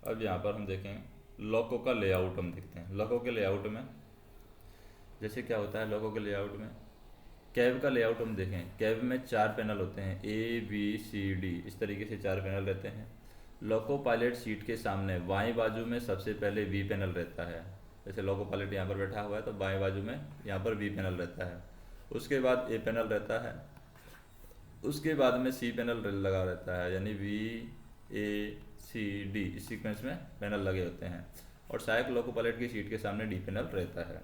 अब यहाँ पर हम देखें लॉको का लेआउट, हम देखते हैं लॉको के लेआउट में जैसे क्या होता है। लॉको के लेआउट में कैब का लेआउट हम देखें, कैब में 4 पैनल होते हैं, A B C D, इस तरीके से 4 पैनल रहते हैं। लोको पायलट सीट के सामने बाएं बाजू में सबसे पहले वी पैनल रहता है। जैसे लोको पायलट यहाँ पर बैठा हुआ है तो बाएं बाजू में यहाँ पर वी पैनल रहता है। उसके बाद ए पैनल रहता है, उसके बाद में सी पैनल लगा रहता है, यानी V A C D इस सीक्वेंस में पैनल लगे होते हैं। और सहायक लोको पायलट की सीट के सामने डी पैनल रहता है।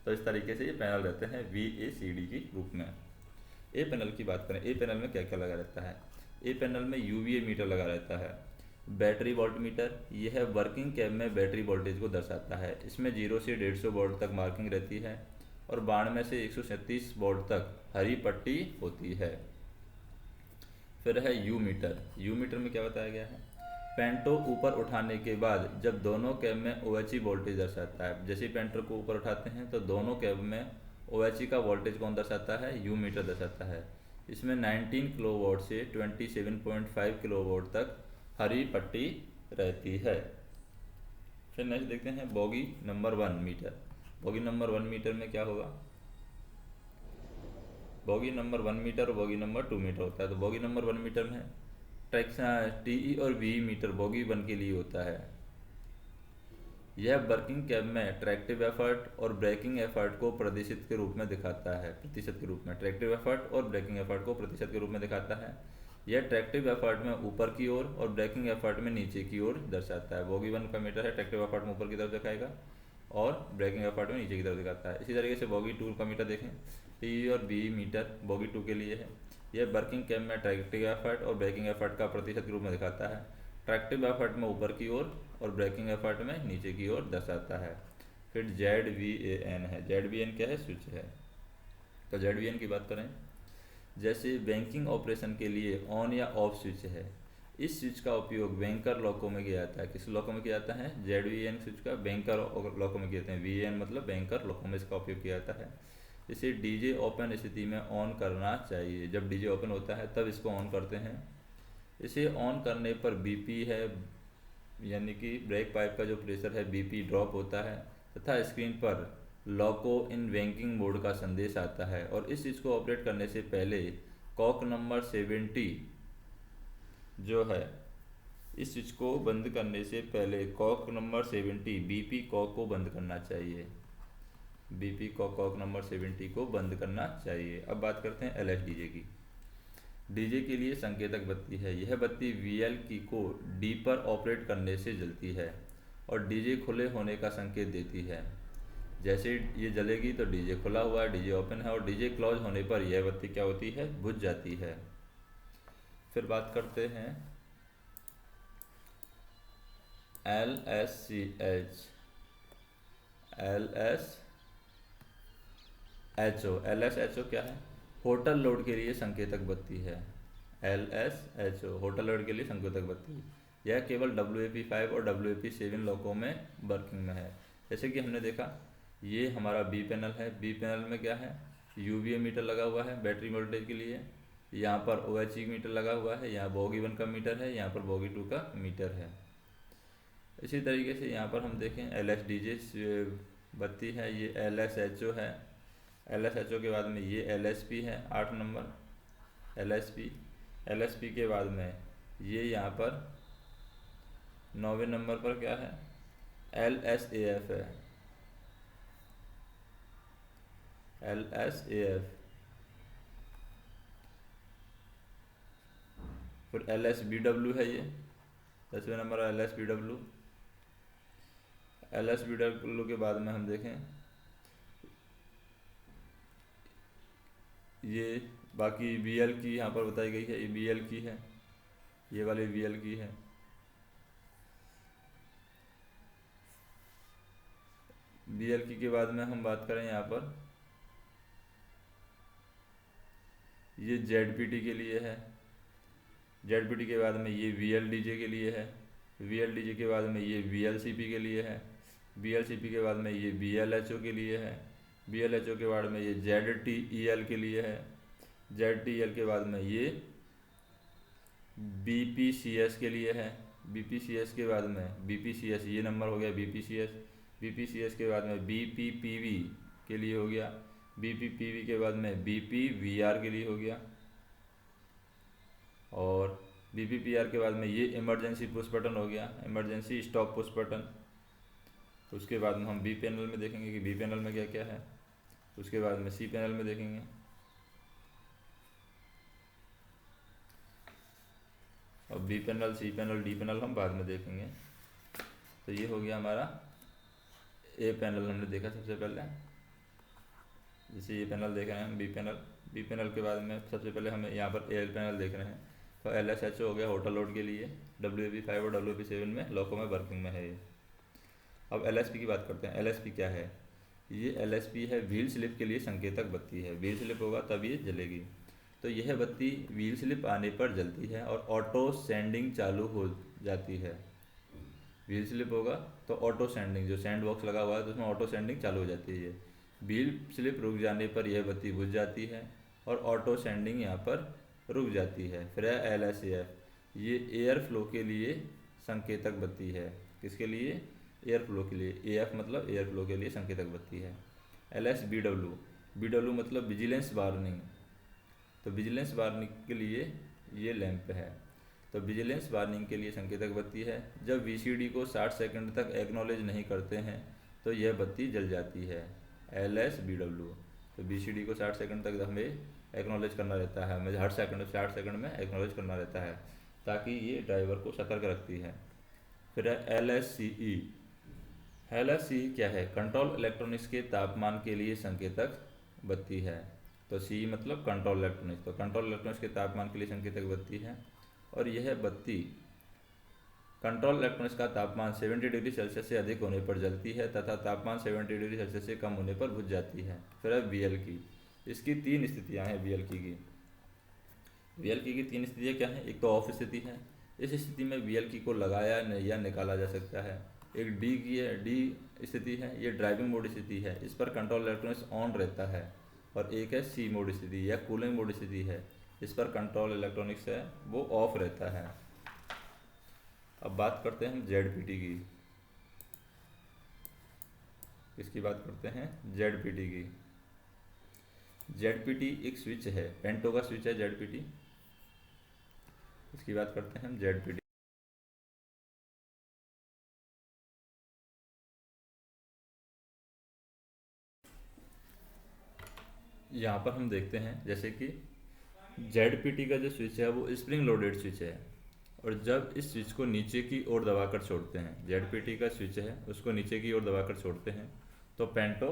तो इस तरीके से ये पैनल रहते हैं VACD के रूप में। ए पैनल की बात करें, ए पैनल में क्या क्या लगा रहता है। ए पैनल में UVA मीटर लगा रहता है। बैटरी वोल्ट मीटर, यह वर्किंग कैब में बैटरी वोल्टेज को दर्शाता है। इसमें 0 से 150 वोल्ट तक मार्किंग रहती है और 92 से 137 वोल्ट तक हरी पट्टी होती है। फिर है यू मीटर। यू मीटर में क्या बताया गया है, पेंटो ऊपर उठाने के बाद जब दोनों कैब में OHE वोल्टेज दर्शाता है। जैसे ही पेंटर को ऊपर उठाते हैं तो दोनों कैब में OHE का वोल्टेज कौन दर्शाता है, यू मीटर दर्शाता है। इसमें 19 किलोवाट से 27.5 किलोवाट तक हरी पट्टी रहती है। फिर नेक्स्ट देखते हैं bogie number 1 meter. Bogie number 1 meter में क्या होगा, बोगी नंबर 1 मीटर और बोगी नंबर 2 मीटर होता है। तो बोगी नंबर 1 मीटर में TE और VE मीटर बोगी 1 के लिए होता है। यह वर्किंग कैब में ट्रैक्टिव एफर्ट और ब्रेकिंग एफर्ट को प्रतिशत के रूप में दिखाता है। प्रतिशत के रूप में ट्रैक्टिव एफर्ट और ब्रेकिंग एफर्ट को प्रतिशत के रूप में दिखाता है। यह ट्रैक्टिव एफर्ट में ऊपर की ओर और ब्रेकिंग एफर्ट में नीचे की ओर दर्शाता है। बोगी 1 का मीटर है, ट्रैक्टिव एफर्ट में ऊपर की तरफ दिखाएगा और ब्रेकिंग एफर्ट में नीचे की तरफ दिखाता है। इसी तरीके से बोगी 2 का मीटर देखें, TE और VE मीटर बोगी 2 के लिए है। यह वर्किंग कैब में ट्रैक्टिव एफर्ट और ब्रेकिंग एफर्ट का प्रतिशत के रूप में दिखाता है। ट्रैक्टिव एफर्ट में ऊपर की ओर और ब्रेकिंग एफर्ट में नीचे की ओर दर्शाता है। फिर ZVAN है। ZVAN क्या है, स्विच है। तो ZVAN की बात करें, जैसे बैंकिंग ऑपरेशन के लिए ऑन या ऑफ स्विच है। इस स्विच का उपयोग बैंकर लॉकों में किया जाता है। किस लॉकों में किया जाता है, ZVAN स्विच का बैंकर लॉकों में किया जाता है। VAN मतलब बैंकर लॉकों में इसका उपयोग किया जाता है। इसे DJ ओपन स्थिति में ऑन करना चाहिए। जब DJ ओपन होता है तब इसको ऑन करते हैं। इसे ऑन करने पर BP है, यानी कि ब्रेक पाइप का जो प्रेशर है BP ड्रॉप होता है तथा स्क्रीन पर लॉको इन बैंकिंग मोड का संदेश आता है। और इस चीज़ को ऑपरेट करने से पहले कॉक नंबर 70 जो है, इस स्विच को बंद करने से पहले कॉक नंबर 70 BP कॉक को बंद करना चाहिए। BP कॉक नंबर 70 को बंद करना चाहिए। अब बात करते हैं LSDJ की। डीजे के लिए संकेतक बत्ती है। यह बत्ती VL की को D पर ऑपरेट करने से जलती है और डीजे खुले होने का संकेत देती है। जैसे ये जलेगी तो डीजे खुला हुआ है, डीजे ओपन है, और डीजे क्लोज होने पर यह बत्ती क्या होती है, बुझ जाती है। फिर बात करते हैं LSCH LSHO क्या है, होटल लोड के लिए संकेतक बत्ती है। LSHO होटल लोड के लिए संकेतक बत्ती। यह केवल WAP5 और WAP7 लॉकों में वर्किंग में है। जैसे कि हमने देखा, ये हमारा B पैनल है। B पैनल में क्या है, UVA मीटर लगा हुआ है बैटरी वोल्टेज के लिए। यहाँ पर OHE मीटर लगा हुआ है। यहाँ बोगी 1 का मीटर है, यहाँ पर बोगी 2 का मीटर है। इसी तरीके से यहाँ पर हम देखें LSDJ बत्ती है, ये LSHO है। LSHO के बाद में ये LSP है 8 नंबर LSP के बाद में ये यहाँ पर 9वें नंबर पर क्या है, LSAF है। LSAF। फिर LSBW है, ये 10वें नंबर LSBW। LSBW के बाद में हम देखें ये बाकी BL की यहाँ पर बताई गई है, ये BL की है, ये वाली BL की है। BL की के बाद में हम बात करें यहाँ पर, ये ZPT के लिए है। ZPT के बाद में ये VLDJ के लिए है। VLDJ के बाद में ये VLCP के लिए है। VLCP के बाद में ये VLHO के लिए है। VLHO के बाद में ये ZTEL के लिए है। ZTEL के बाद में ये BPCS के लिए है। BPCS के बाद में BPCS, ये नंबर हो गया BPCS। BPCS के बाद में BPPV के लिए हो गया। BPPV के बाद में BPVR के लिए हो गया। और BPPR के बाद में ये इमरजेंसी पुश बटन हो गया, इमरजेंसी स्टॉप पुश बटन। उसके बाद में हम B पैनल में देखेंगे कि B पैनल में क्या क्या है। उसके बाद में C पैनल में देखेंगे। और B panel, C panel, D panel हम बाद में देखेंगे। तो ये हो गया हमारा A पैनल, हमने देखा सबसे पहले। जैसे ये पैनल देख रहे हैं हम, बी पैनल के बाद में सबसे पहले हमें यहाँ पर एल पैनल देख रहे हैं। तो LSHO हो गया होटल लोड के लिए, WP5 और WP7 में लोको में वर्किंग में है ये। अब LSP की बात करते हैं। LSP क्या है? ये LSP है व्हील स्लिप के लिए संकेतक बत्ती है। व्हील स्लिप होगा तब ये जलेगी। तो यह बत्ती व्हील स्लिप आने पर जलती है और ऑटो सेंडिंग चालू हो जाती है। व्हील स्लिप होगा तो ऑटो सेंडिंग, जो सेंड बॉक्स लगा हुआ है तो उसमें ऑटो सेंडिंग चालू हो जाती है। व्हील स्लिप रुक जाने पर यह बत्ती बुझ जाती है और ऑटो सेंडिंग यहाँ पर रुक जाती है। फिर है LSAF, ये एयर फ्लो के लिए संकेतक बत्ती है। किसके लिए? एयर फ्लो के लिए। AF मतलब एयर फ्लो के लिए संकेतक बत्ती है। LSBW, BW मतलब विजिलेंस वार्निंग। तो विजिलेंस वार्निंग के लिए ये लैंप है। तो विजिलेंस वार्निंग के लिए संकेतक बत्ती है। जब VCD को 60 सेकंड तक एक्नॉलेज नहीं करते हैं तो यह बत्ती जल जाती है। LSBW। तो VCD को 60 सेकंड तक हमें एक्नॉलेज करना रहता है, हमें हर सेकंड 60 सेकंड में एक्नॉलेज करना रहता है, ताकि ये ड्राइवर को सतर्क रखती है। फिर है LSCE। LSCE क्या है? कंट्रोल इलेक्ट्रॉनिक्स के तापमान के लिए संकेतक बत्ती है। तो CE मतलब कंट्रोल इलेक्ट्रॉनिक्स। तो कंट्रोल इलेक्ट्रॉनिक्स के तापमान के लिए संकेतक बत्ती है और यह बत्ती कंट्रोल इलेक्ट्रॉनिक्स का तापमान 70 डिग्री सेल्सियस से अधिक होने पर जलती है तथा तापमान 70 डिग्री सेल्सियस से कम होने पर बुझ जाती है। फिर है VLK। इसकी 3 स्थितियाँ हैं VLK की। VLK की 3 स्थितियाँ क्या हैं? एक तो ऑफ स्थिति है। इस स्थिति में VLK को लगाया या निकाला जा सकता है। एक D की है, D स्थिति है, ये ड्राइविंग मोड स्थिति है, इस पर कंट्रोल इलेक्ट्रॉनिक्स ऑन रहता है। और एक है C मोड स्थिति या कूलिंग मोड स्थिति है, इस पर कंट्रोल इलेक्ट्रॉनिक्स है वो ऑफ रहता है। अब बात करते हैं हम ZPT की। किसकी बात करते हैं? ZPT की। ZPT एक स्विच है, पेंटो का स्विच है ZPT। इसकी बात करते हैं हम ZPT। यहाँ पर हम देखते हैं जैसे कि ZPT का जो स्विच है वो स्प्रिंग लोडेड स्विच है और जब इस स्विच को नीचे की ओर दबाकर छोड़ते हैं, ZPT का स्विच है उसको नीचे की ओर दबाकर छोड़ते हैं तो पेंटो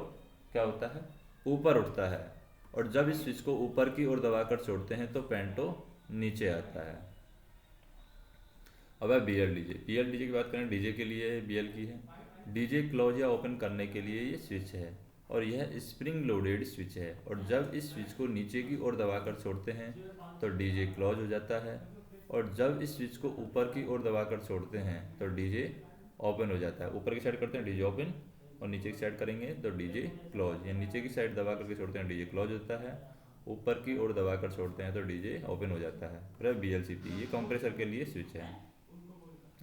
क्या होता है? ऊपर उठता है। और जब इस स्विच को ऊपर की ओर दबाकर छोड़ते हैं तो पेंटो नीचे आता है। अब है BLDJ की बात करें। डीजे के लिए BL की है। डीजे क्लोज या ओपन करने के लिए ये स्विच है और यह स्प्रिंग लोडेड स्विच है और जब इस स्विच को नीचे की ओर दबाकर छोड़ते हैं तो डीजे क्लोज हो जाता है और जब इस स्विच को ऊपर की ओर दबाकर छोड़ते हैं तो डीजे ओपन हो जाता है। ऊपर की साइड करते हैं डीजे ओपन और नीचे की साइड करेंगे तो डीजे क्लोज, या नीचे की साइड दबा करके छोड़ते हैं डीजे क्लोज होता है, ऊपर की ओर दबाकर छोड़ते हैं तो डीजे ओपन हो जाता है। फिर BLCP, ये कंप्रेसर के लिए स्विच है।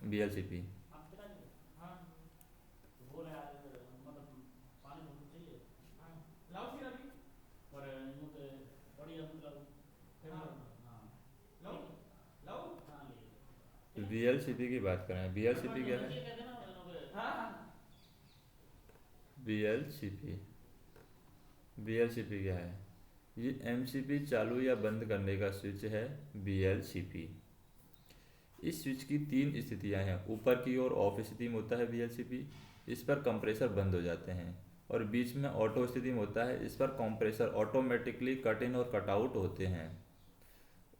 BLCP VLCP की बात करें। BLCP क्या है? BLCP BLCP क्या है? ये MCP चालू या बंद करने का स्विच है BLCP। इस स्विच की 3 स्थितियां हैं। ऊपर की ओर ऑफ स्थिति में होता है BLCP, इस पर कंप्रेसर बंद हो जाते हैं। और बीच में ऑटो स्थिति में होता है, इस पर कंप्रेसर ऑटोमेटिकली कट इन और कट आउट होते हैं।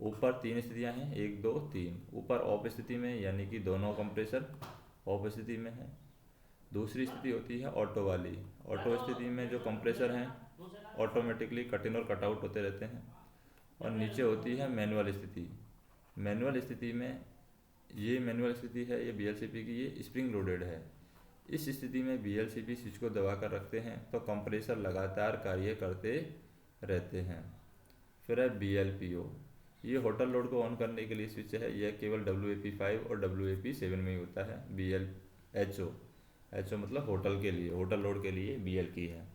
ऊपर 3 स्थितियां हैं, 1 2 3। ऊपर ऑफ स्थिति में यानी कि दोनों कंप्रेसर ऑफ स्थिति में है। दूसरी स्थिति होती है ऑटो वाली। ऑटो स्थिति में जो कंप्रेसर हैं ऑटोमेटिकली कट इन और कट आउट होते रहते हैं। और नीचे होती है मैनुअल स्थिति। मैनुअल स्थिति में ये मैनुअल स्थिति है, ये BLCP की, ये स्प्रिंग लोडेड है। इस स्थिति में BLCP स्विच को दबाकर रखते हैं तो कंप्रेसर लगातार कार्य करते रहते हैं। फिर है BLPO। ये होटल लोड को ऑन करने के लिए स्विच है, यह केवल WAP5 और WAP7 में ही होता है। BLHO, HO मतलब होटल के लिए, होटल लोड के लिए BL की है।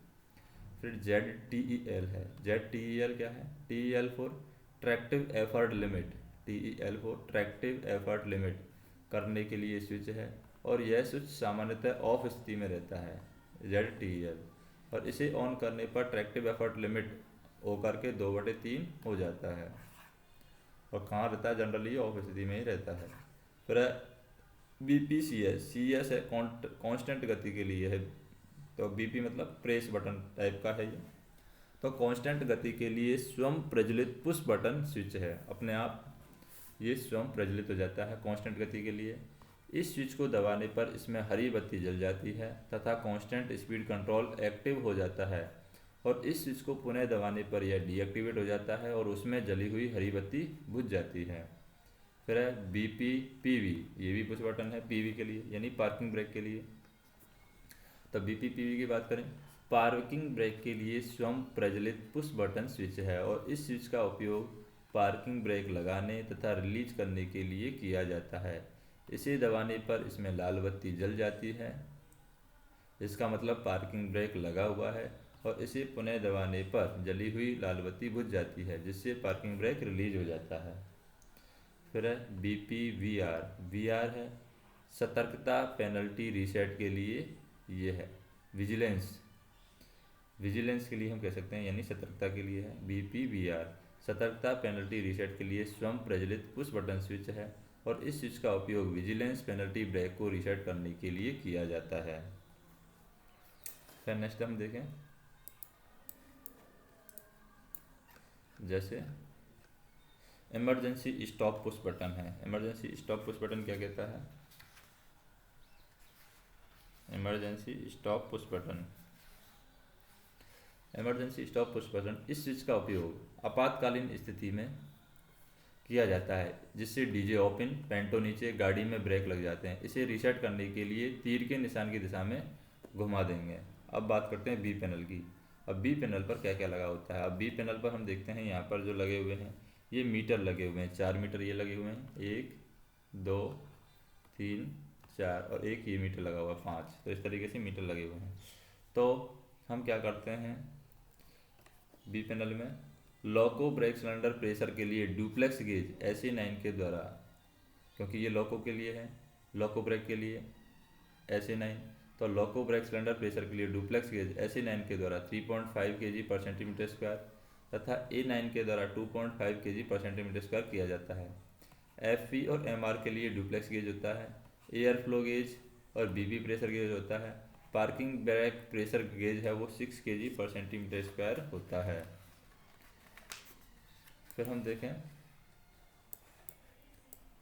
फिर ZTEL है। ZTEL क्या है? TEL for tractive effort limit, TEL for tractive effort limit करने के लिए स्विच है, और यह स्विच सामान्यतः ऑफ स्थिति में रहता है, ZTEL, और इसे ऑन करने पर ट्रैक्टिव एफर्ट लिमिट होकर के 2/3 हो जाता है। और कहाँ रहता है? जनरली ऑफ स्थिति में ही रहता है। फिर BPCS, CS है कांस्टेंट गति के लिए है, तो BP मतलब प्रेस बटन टाइप का है ये, तो कांस्टेंट गति के लिए स्वयं प्रज्वलित पुश बटन स्विच है, अपने आप ये स्वयं प्रज्वलित हो जाता है कांस्टेंट गति के लिए। इस स्विच को दबाने पर इसमें हरी बत्ती जल जाती है तथा कांस्टेंट स्पीड कंट्रोल एक्टिव हो जाता है, और इस स्विच को पुनः दबाने पर यह डीएक्टिवेट हो जाता है और उसमें जली हुई हरी बत्ती बुझ जाती है। फिर है BPPV, ये भी पुश बटन है PV के लिए, यानी पार्किंग ब्रेक के लिए। तो BPPV की बात करें, पार्किंग ब्रेक के लिए स्वयं प्रज्वलित पुश बटन स्विच है, और इस स्विच का उपयोग पार्किंग ब्रेक लगाने तथा रिलीज करने के लिए किया जाता है। इसे दबाने पर इसमें लाल बत्ती जल जाती है, इसका मतलब पार्किंग ब्रेक लगा हुआ है, और इसे पुनः दबाने पर जली हुई लाल बत्ती बुझ जाती है, जिससे पार्किंग ब्रेक रिलीज हो जाता है। फिर है BPVR, VR है सतर्कता पेनल्टी रीसेट के लिए, ये है विजिलेंस, विजिलेंस के लिए हम कह सकते हैं, यानी सतर्कता के लिए है। BPVR सतर्कता पेनल्टी रीसेट के लिए स्वयं प्रज्वलित पुश बटन स्विच है, और इस स्विच का उपयोग विजिलेंस पेनल्टी ब्रेक को रीसेट करने के लिए किया जाता है। फिर नेक्स्ट हम देखें, जैसे इमरजेंसी स्टॉप पुश बटन है। इमरजेंसी स्टॉप पुश बटन क्या कहता है? Emergency stop push button, emergency stop push button इस स्विच का उपयोग आपातकालीन स्थिति में किया जाता है, जिससे डीजे ओपन, पेंटो नीचे, गाड़ी में ब्रेक लग जाते हैं। इसे रीसेट करने के लिए तीर के निशान की दिशा में घुमा देंगे। अब बात करते हैं बी पैनल की। अब बी पैनल पर क्या क्या लगा होता है? अब बी पैनल पर हम देखते हैं, यहाँ पर जो लगे हुए हैं ये मीटर लगे हुए हैं, 4 मीटर ये लगे हुए हैं, 1 2 3 4, और एक ये मीटर लगा हुआ है 5। तो इस तरीके से मीटर लगे हुए हैं। तो हम क्या करते हैं बी पैनल में, लोको ब्रेक सिलेंडर प्रेशर के लिए डुप्लेक्स गेज SA9 के द्वारा, क्योंकि ये लोको के लिए है, लोको ब्रेक के लिए SA9, तो लोको ब्रेक सिलेंडर प्रेशर के लिए डुप्लेक्स गेज SA9 के द्वारा 3.5 kg/cm² तथा A9 के द्वारा 2.5 kg/cm² किया जाता है। FV और MR के लिए डुप्लेक्स गेज होता है, एयर फ्लो गेज और BB प्रेशर गेज होता है। पार्किंग ब्रेक प्रेशर गेज है वो 6 kg/cm² होता है। फिर हम देखें,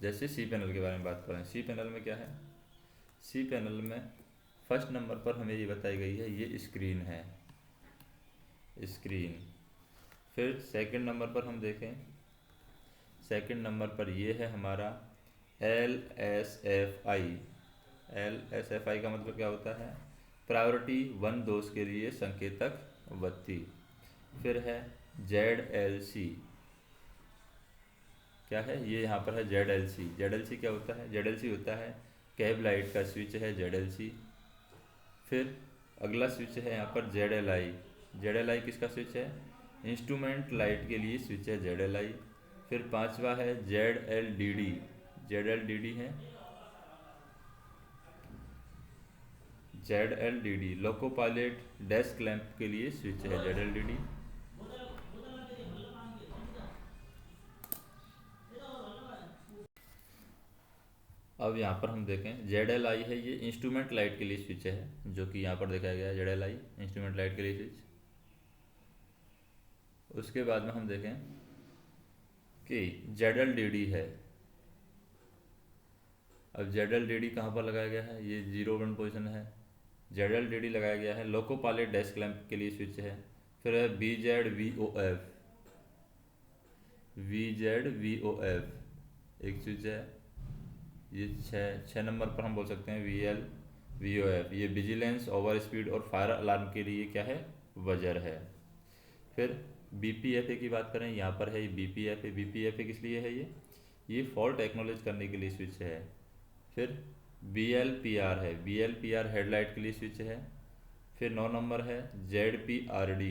जैसे सी पैनल के बारे में बात करें। सी पैनल में क्या है? सी पैनल में फर्स्ट नंबर पर हमें ये बताई गई है, ये स्क्रीन है, स्क्रीन। फिर सेकंड नंबर पर हम देखें, सेकंड नंबर पर ये है हमारा LSFI। LSFI का मतलब क्या होता है? प्रायोरिटी 1 दोष के लिए संकेतक बत्ती। फिर है ZLC, क्या है ये? यहाँ पर है ZLC। ZLC क्या होता है? ZLC होता है कैब लाइट का स्विच है, ZLC। फिर अगला स्विच है यहाँ पर ZLI। ZLI किसका स्विच है? इंस्ट्रूमेंट लाइट के लिए स्विच है, ZLI। फिर पांचवा है ZLDD। ZLDD है ZLDD, loco pilot desk lamp के लिए स्विच है, ZLDD। अब यहाँ पर हम देखें ZLI है, ये इंस्ट्रूमेंट लाइट के लिए स्विच है, जो कि यहाँ पर दिखाया गया है, ZLI इंस्ट्रूमेंट लाइट के लिए स्विच। उसके बाद में हम देखें कि ZLDD है। अब ZLDD कहाँ पर लगाया गया है? ये 0 1 पोजिशन है, ZLDD लगाया गया है लोको पायलट डेस्क लैंप के लिए स्विच है। फिर है VZVOF, VZVOF एक स्विच है, ये 6 नंबर पर हम बोल सकते हैं VLVOF, ये विजिलेंस, ओवर स्पीड और फायर अलार्म के लिए क्या है? बजर है। फिर BPFA की बात करें, यहाँ पर है ये BPFA। BPFA किस लिए है ये फॉल्ट एक्नॉलेज करने के लिए स्विच है। फिर BLPR है, BLPR हेडलाइट के लिए स्विच है। फिर 9 नंबर है ZPRD,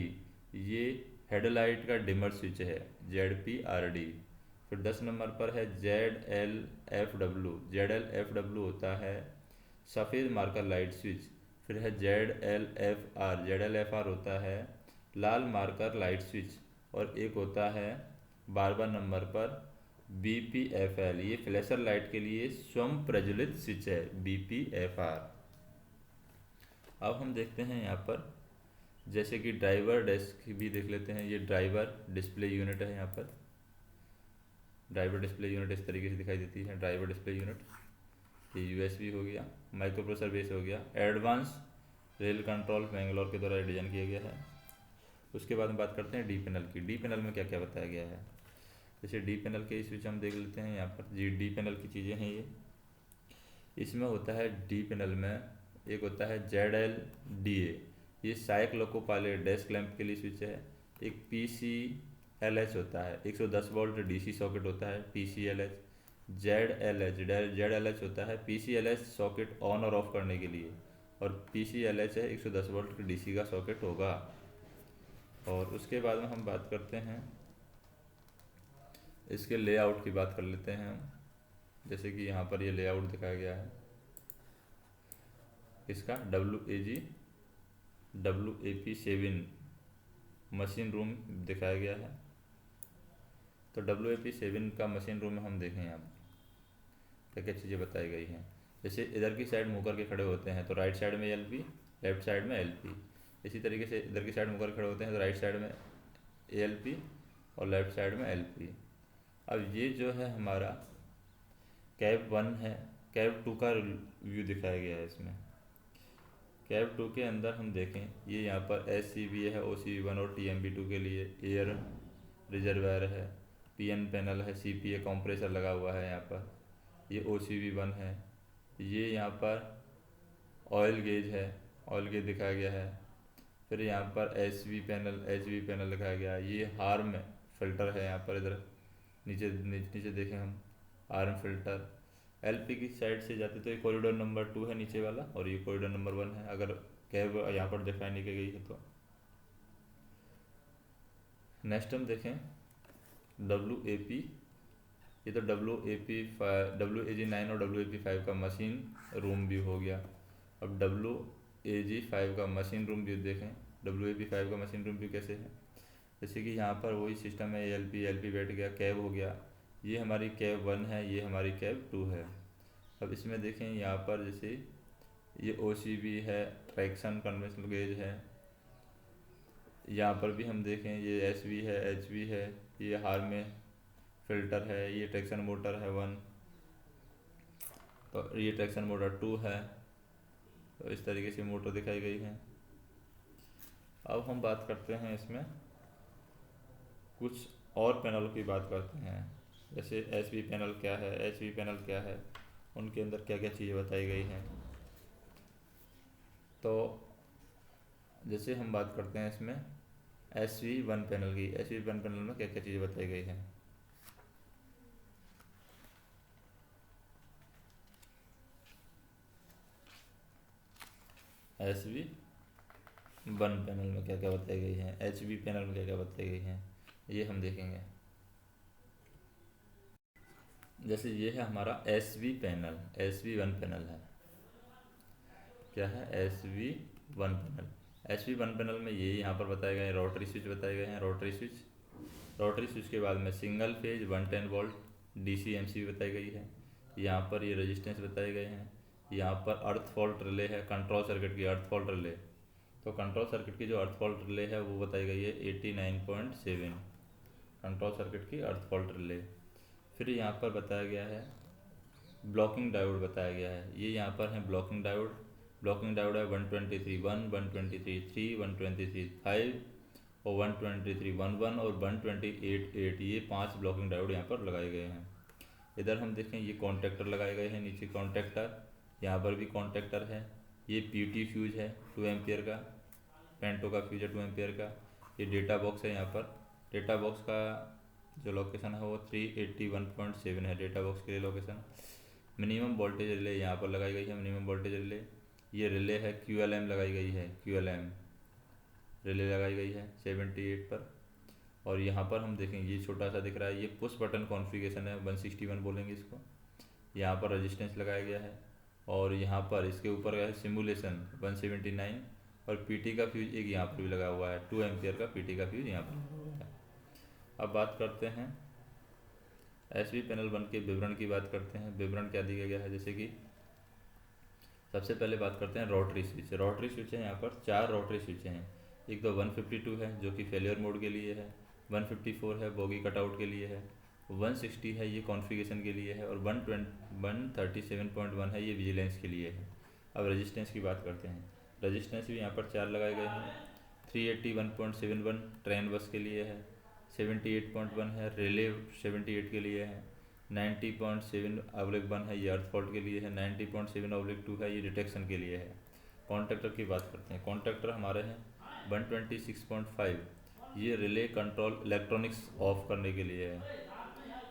ये हेडलाइट का डिमर स्विच है, ZPRD। फिर 10 नंबर पर है ZLFW, ZLFW होता है सफ़ेद मार्कर लाइट स्विच। फिर है ZLFR, ZLFR होता है लाल मार्कर लाइट स्विच। और एक होता है 12 नंबर पर BPFL, ये फ्लैशर लाइट के लिए स्वयं प्रज्वलित स्विच है, BPFR। अब हम देखते हैं यहाँ पर जैसे कि ड्राइवर डेस्क भी देख लेते हैं। ये ड्राइवर डिस्प्ले यूनिट है, यहाँ पर ड्राइवर डिस्प्ले यूनिट इस तरीके से दिखाई देती है, ड्राइवर डिस्प्ले यूनिट। ये USB हो गया, माइक्रो प्रोसेसर बेस हो गया, एडवांस रेल कंट्रोल बेंगलोर के द्वारा डिजाइन किया गया है। उसके बाद में बात करते हैं डी पैनल की। डी पैनल में क्या क्या बताया गया है। जैसे डी पैनल के स्विच हम देख लेते हैं यहाँ पर। जी डी पैनल की चीज़ें हैं ये। इसमें होता है डी पैनल में एक होता है ZLDA, ये साइक लोको पायलट डेस्क लैंप के लिए स्विच है। एक PCLH होता है, 110 वोल्ट DC सॉकेट होता है, PCLH। ZLH होता है PCLH सॉकेट ऑन और ऑफ करने के लिए, और PCLH है 110 वोल्ट DC का सॉकेट होगा। और उसके बाद में हम बात करते हैं इसके लेआउट की बात कर लेते हैं हम। जैसे कि यहाँ पर ये लेआउट दिखाया गया है इसका WAP7 मशीन रूम दिखाया गया है। तो WAP7 का मशीन रूम में हम देखें यहाँ क्या क्या चीज़ें बताई गई हैं। जैसे इधर की साइड मुँह करके खड़े होते हैं तो राइट साइड में LP, लेफ्ट साइड में LP। इसी तरीके से इधर की साइड मुँह करके खड़े होते हैं तो राइट साइड में ALP और लेफ्ट साइड में LP। अब ये जो है हमारा कैब 1 है, कैब 2 का व्यू दिखाया गया है इसमें। कैब 2 के अंदर हम देखें ये यहाँ पर SCBA है, OCB1 और TMB2 के लिए एयर रिजर्वायर है, PN पैनल है, CPA कंप्रेसर लगा हुआ है यहाँ पर, ये OCB1 है। ये यहाँ पर ऑयल गेज है, ऑयल गेज दिखाया गया है। फिर यहाँ पर HV पैनल दिखाया गया है। ये हार्म फिल्टर है यहाँ पर, इधर नीचे नीचे देखें हम आर्म फिल्टर। LP की साइड से जाते तो ये कॉरिडोर नंबर 2 है नीचे वाला, और ये कॉरिडोर नंबर 1 है अगर कैब यहाँ पर दिखाई नहीं की गई है तो। नेक्स्ट हम देखें WAP, ये तो WAG9 और WAP5 का मशीन रूम व्यू हो गया। अब WAG5 का मशीन रूम व्यू देखें। WAP5 का मशीन रूम व्यू कैसे है, जैसे कि यहाँ पर वही सिस्टम है, LP बैठ गया, कैब हो गया। ये हमारी कैब 1 है, ये हमारी कैब 2 है। अब इसमें देखें यहाँ पर जैसे ये OCB है, ट्रैक्शन कन्वेंशनल गेज है। यहाँ पर भी हम देखें ये SV है, HV है, ये हार्म फिल्टर है, ये ट्रैक्शन मोटर है 1, तो ये ट्रैक्शन मोटर 2 है। तो इस तरीके से मोटर दिखाई गई है। अब हम बात करते हैं इसमें कुछ और पैनलों की बात करते हैं। जैसे SV पैनल क्या है, HV पैनल क्या है, उनके अंदर क्या क्या चीज़ें बताई गई हैं। तो जैसे हम बात करते हैं इसमें SV1 पैनल की। SV1 पैनल में क्या क्या चीज़ें बताई गई हैं। SV1 पैनल में क्या क्या बताई गई हैं, HV पैनल में क्या क्या बताई गई हैं, ये हम देखेंगे। जैसे ये है हमारा SV पैनल, SV1 पैनल है, क्या है SV1 पैनल। SV1 पैनल में ये यहाँ पर बताए गए रोटरी स्विच बताए गए हैं। रोटरी स्विच के बाद में single phase 110 volt DC MCB बताई गई है। यहाँ पर ये रेजिस्टेंस बताए गए हैं। यहाँ पर अर्थ फॉल्ट रिले है, कंट्रोल सर्किट की अर्थ फॉल्ट रिले। तो कंट्रोल सर्किट की जो अर्थ फॉल्ट रिले है वो बताई गई है 89.7, कंट्रोल सर्किट की अर्थ फॉल्ट रिले। फिर यहाँ पर बताया गया है ब्लॉकिंग डायोड बताया गया है। ये यहाँ पर है ब्लॉकिंग डायोड है 123(1), 123(3), 123(5) और 123(11) और 128(8), ये 5 ब्लॉकिंग डायोड यहाँ पर लगाए गए हैं। इधर हम देखें ये कॉन्टेक्टर लगाए गए हैं, नीचे कॉन्टेक्टर, यहाँ पर भी कॉन्टेक्टर है। ये PT फ्यूज है 2 एम्पियर का, पेंटो का फ्यूज है 2 एम्पियर का। ये डेटा बॉक्स है यहाँ पर, डेटा बॉक्स का जो लोकेशन है वो 381.7 है डेटा बॉक्स के लिए लोकेशन। मिनिमम वोल्टेज रिले यहाँ पर लगाई गई है, मिनिमम वोल्टेज रिले, ये रिले है QLM लगाई गई है, QLM रिले लगाई गई है 78 पर। और यहाँ पर हम देखेंगे ये छोटा सा दिख रहा है, ये पुश बटन कॉन्फ़िगरेशन है, 161 बोलेंगे इसको। यहाँ पर रेजिस्टेंस लगाया गया है और यहाँ पर इसके ऊपर है सिमुलेशन 179 और PT का फ्यूज एक यहाँ पर भी लगा हुआ है, 2 एम्पियर का PT का फ्यूज यहाँ पर लगा हुआ है। अब बात करते हैं SV पैनल 1 के विवरण की बात करते हैं। विवरण क्या दिया गया है, जैसे कि सबसे पहले बात करते हैं रोटरी स्विच। रोटरी स्विच है, यहाँ पर 4 रोटरी स्विच हैं। एक तो 152 है जो कि फेलियर मोड के लिए है, 154 है बोगी कटआउट के लिए है, 160 है ये कॉन्फ़िगरेशन के लिए है और 137.1 है ये विजिलेंस के लिए है। अब रेजिस्टेंस की बात करते हैं। रेजिस्टेंस भी यहाँ पर 4 लगाए गए हैं। 381.71 ट्रेन बस के लिए है, 78.1 है रिले 78 के लिए है, 90.7/1 है ये अर्थ फॉल्ट के लिए है, 90.7/2 है ये डिटेक्शन के लिए है। कॉन्टैक्टर की बात करते हैं। कॉन्टैक्टर हमारे हैं 126.5, ये रिले कंट्रोल इलेक्ट्रॉनिक्स ऑफ करने के लिए है,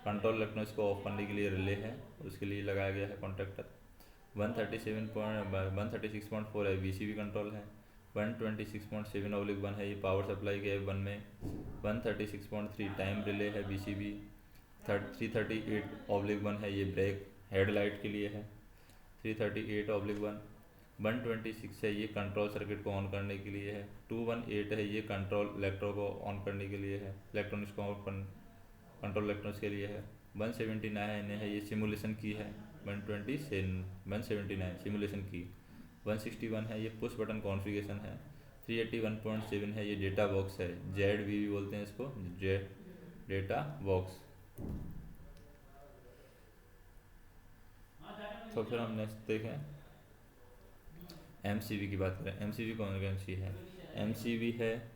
कंट्रोल इलेक्ट्रॉनिक्स को ऑफ करने के लिए रिले है, उसके लिए लगाया गया है कॉन्टैक्टर। 136.4 है VCB कंट्रोल है, 126.7/1 है ये पावर सप्लाई के F1 में, 136.3 टाइम रिले है VCB, 338/1 है ये ब्रेक हेडलाइट के लिए है, 338/1, 126 है ये कंट्रोल सर्किट को ऑन करने के लिए है, 218 है ये कंट्रोल इलेक्ट्रो को ऑन करने के लिए है, इलेक्ट्रॉनिक्स को कंट्रोल इलेक्ट्रॉनिक्स के लिए है, 179 है ये सिमुलेशन की है, 179 सिमुलेशन की, 161 है ये पुश बटन कॉन्फ़िगरेशन है, 381.7 है ये डेटा बॉक्स है, ZB बोलते हैं इसको, डेटा बॉक्स। तो फिर हम नेक्स्ट देखें MCB की बात करें। MCB कौन सी है, MCB है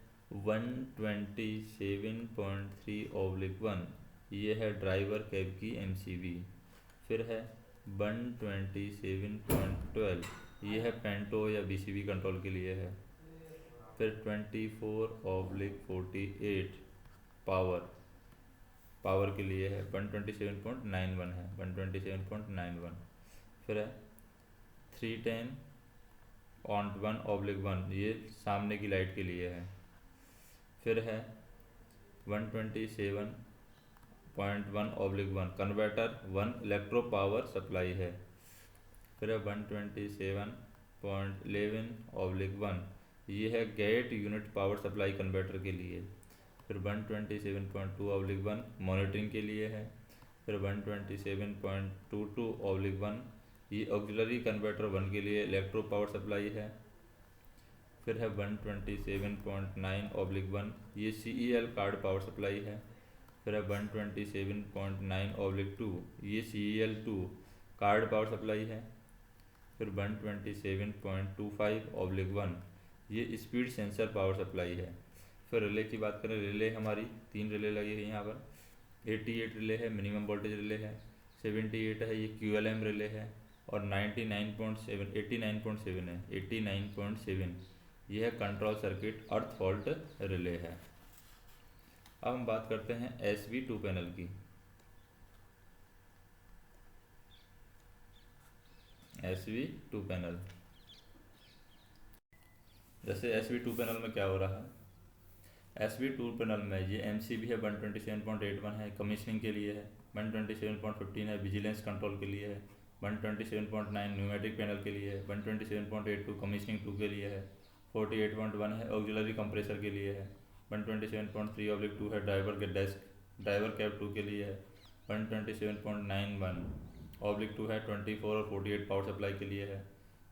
127.3/1, ये है ड्राइवर कैब की MCB। फिर है 127.12, ये है पेंटो या BCB कंट्रोल के लिए है। फिर 24/48 पावर के लिए है, 127.91 है, 127.91। फिर है 310/1/1, ये सामने की लाइट के लिए है। फिर है 127.1/1 कन्वर्टर 1 इलेक्ट्रो पावर सप्लाई है। फिर है 127.11/1, ये है gate unit power supply converter के लिए। फिर 127.2/1 मॉनिटरिंग के लिए है। फिर 127.22/1 ये ऑक्सिलरी कन्वर्टर 1 के लिए इलेक्ट्रो पावर सप्लाई है। फिर है 127.9/1, ये CEL कार्ड पावर सप्लाई है। फिर है 127.9/2, ये CEL2 कार्ड पावर सप्लाई है। फिर 127.25/1, ये स्पीड सेंसर पावर सप्लाई है। फिर रिले की बात करें, रिले हमारी 3 रिले लगी है यहाँ पर। 88 रिले है मिनिमम वोल्टेज रिले है, 78 है ये QLM रिले है और 89.7 है, 89.7 यह है कंट्रोल सर्किट अर्थ फॉल्ट रिले है। अब हम बात करते हैं SV2 पैनल की। SV2 पैनल, जैसे SV2 पैनल में क्या हो रहा है, SV2 पैनल में ये MCB है 127.81 है कमीशनिंग के लिए है, 127.15 है विजिलेंस कंट्रोल के लिए है, 127.9 न्यूमेटिक पैनल के लिए है, 127.82 कमीशनिंग 2 के लिए है, 48.1 है ऑक्सिलरी कंप्रेसर के लिए है, 127.3/2 है ड्राइवर कैब 2 के लिए है, 127.91/2 है 24 और 48 पावर सप्लाई के लिए है,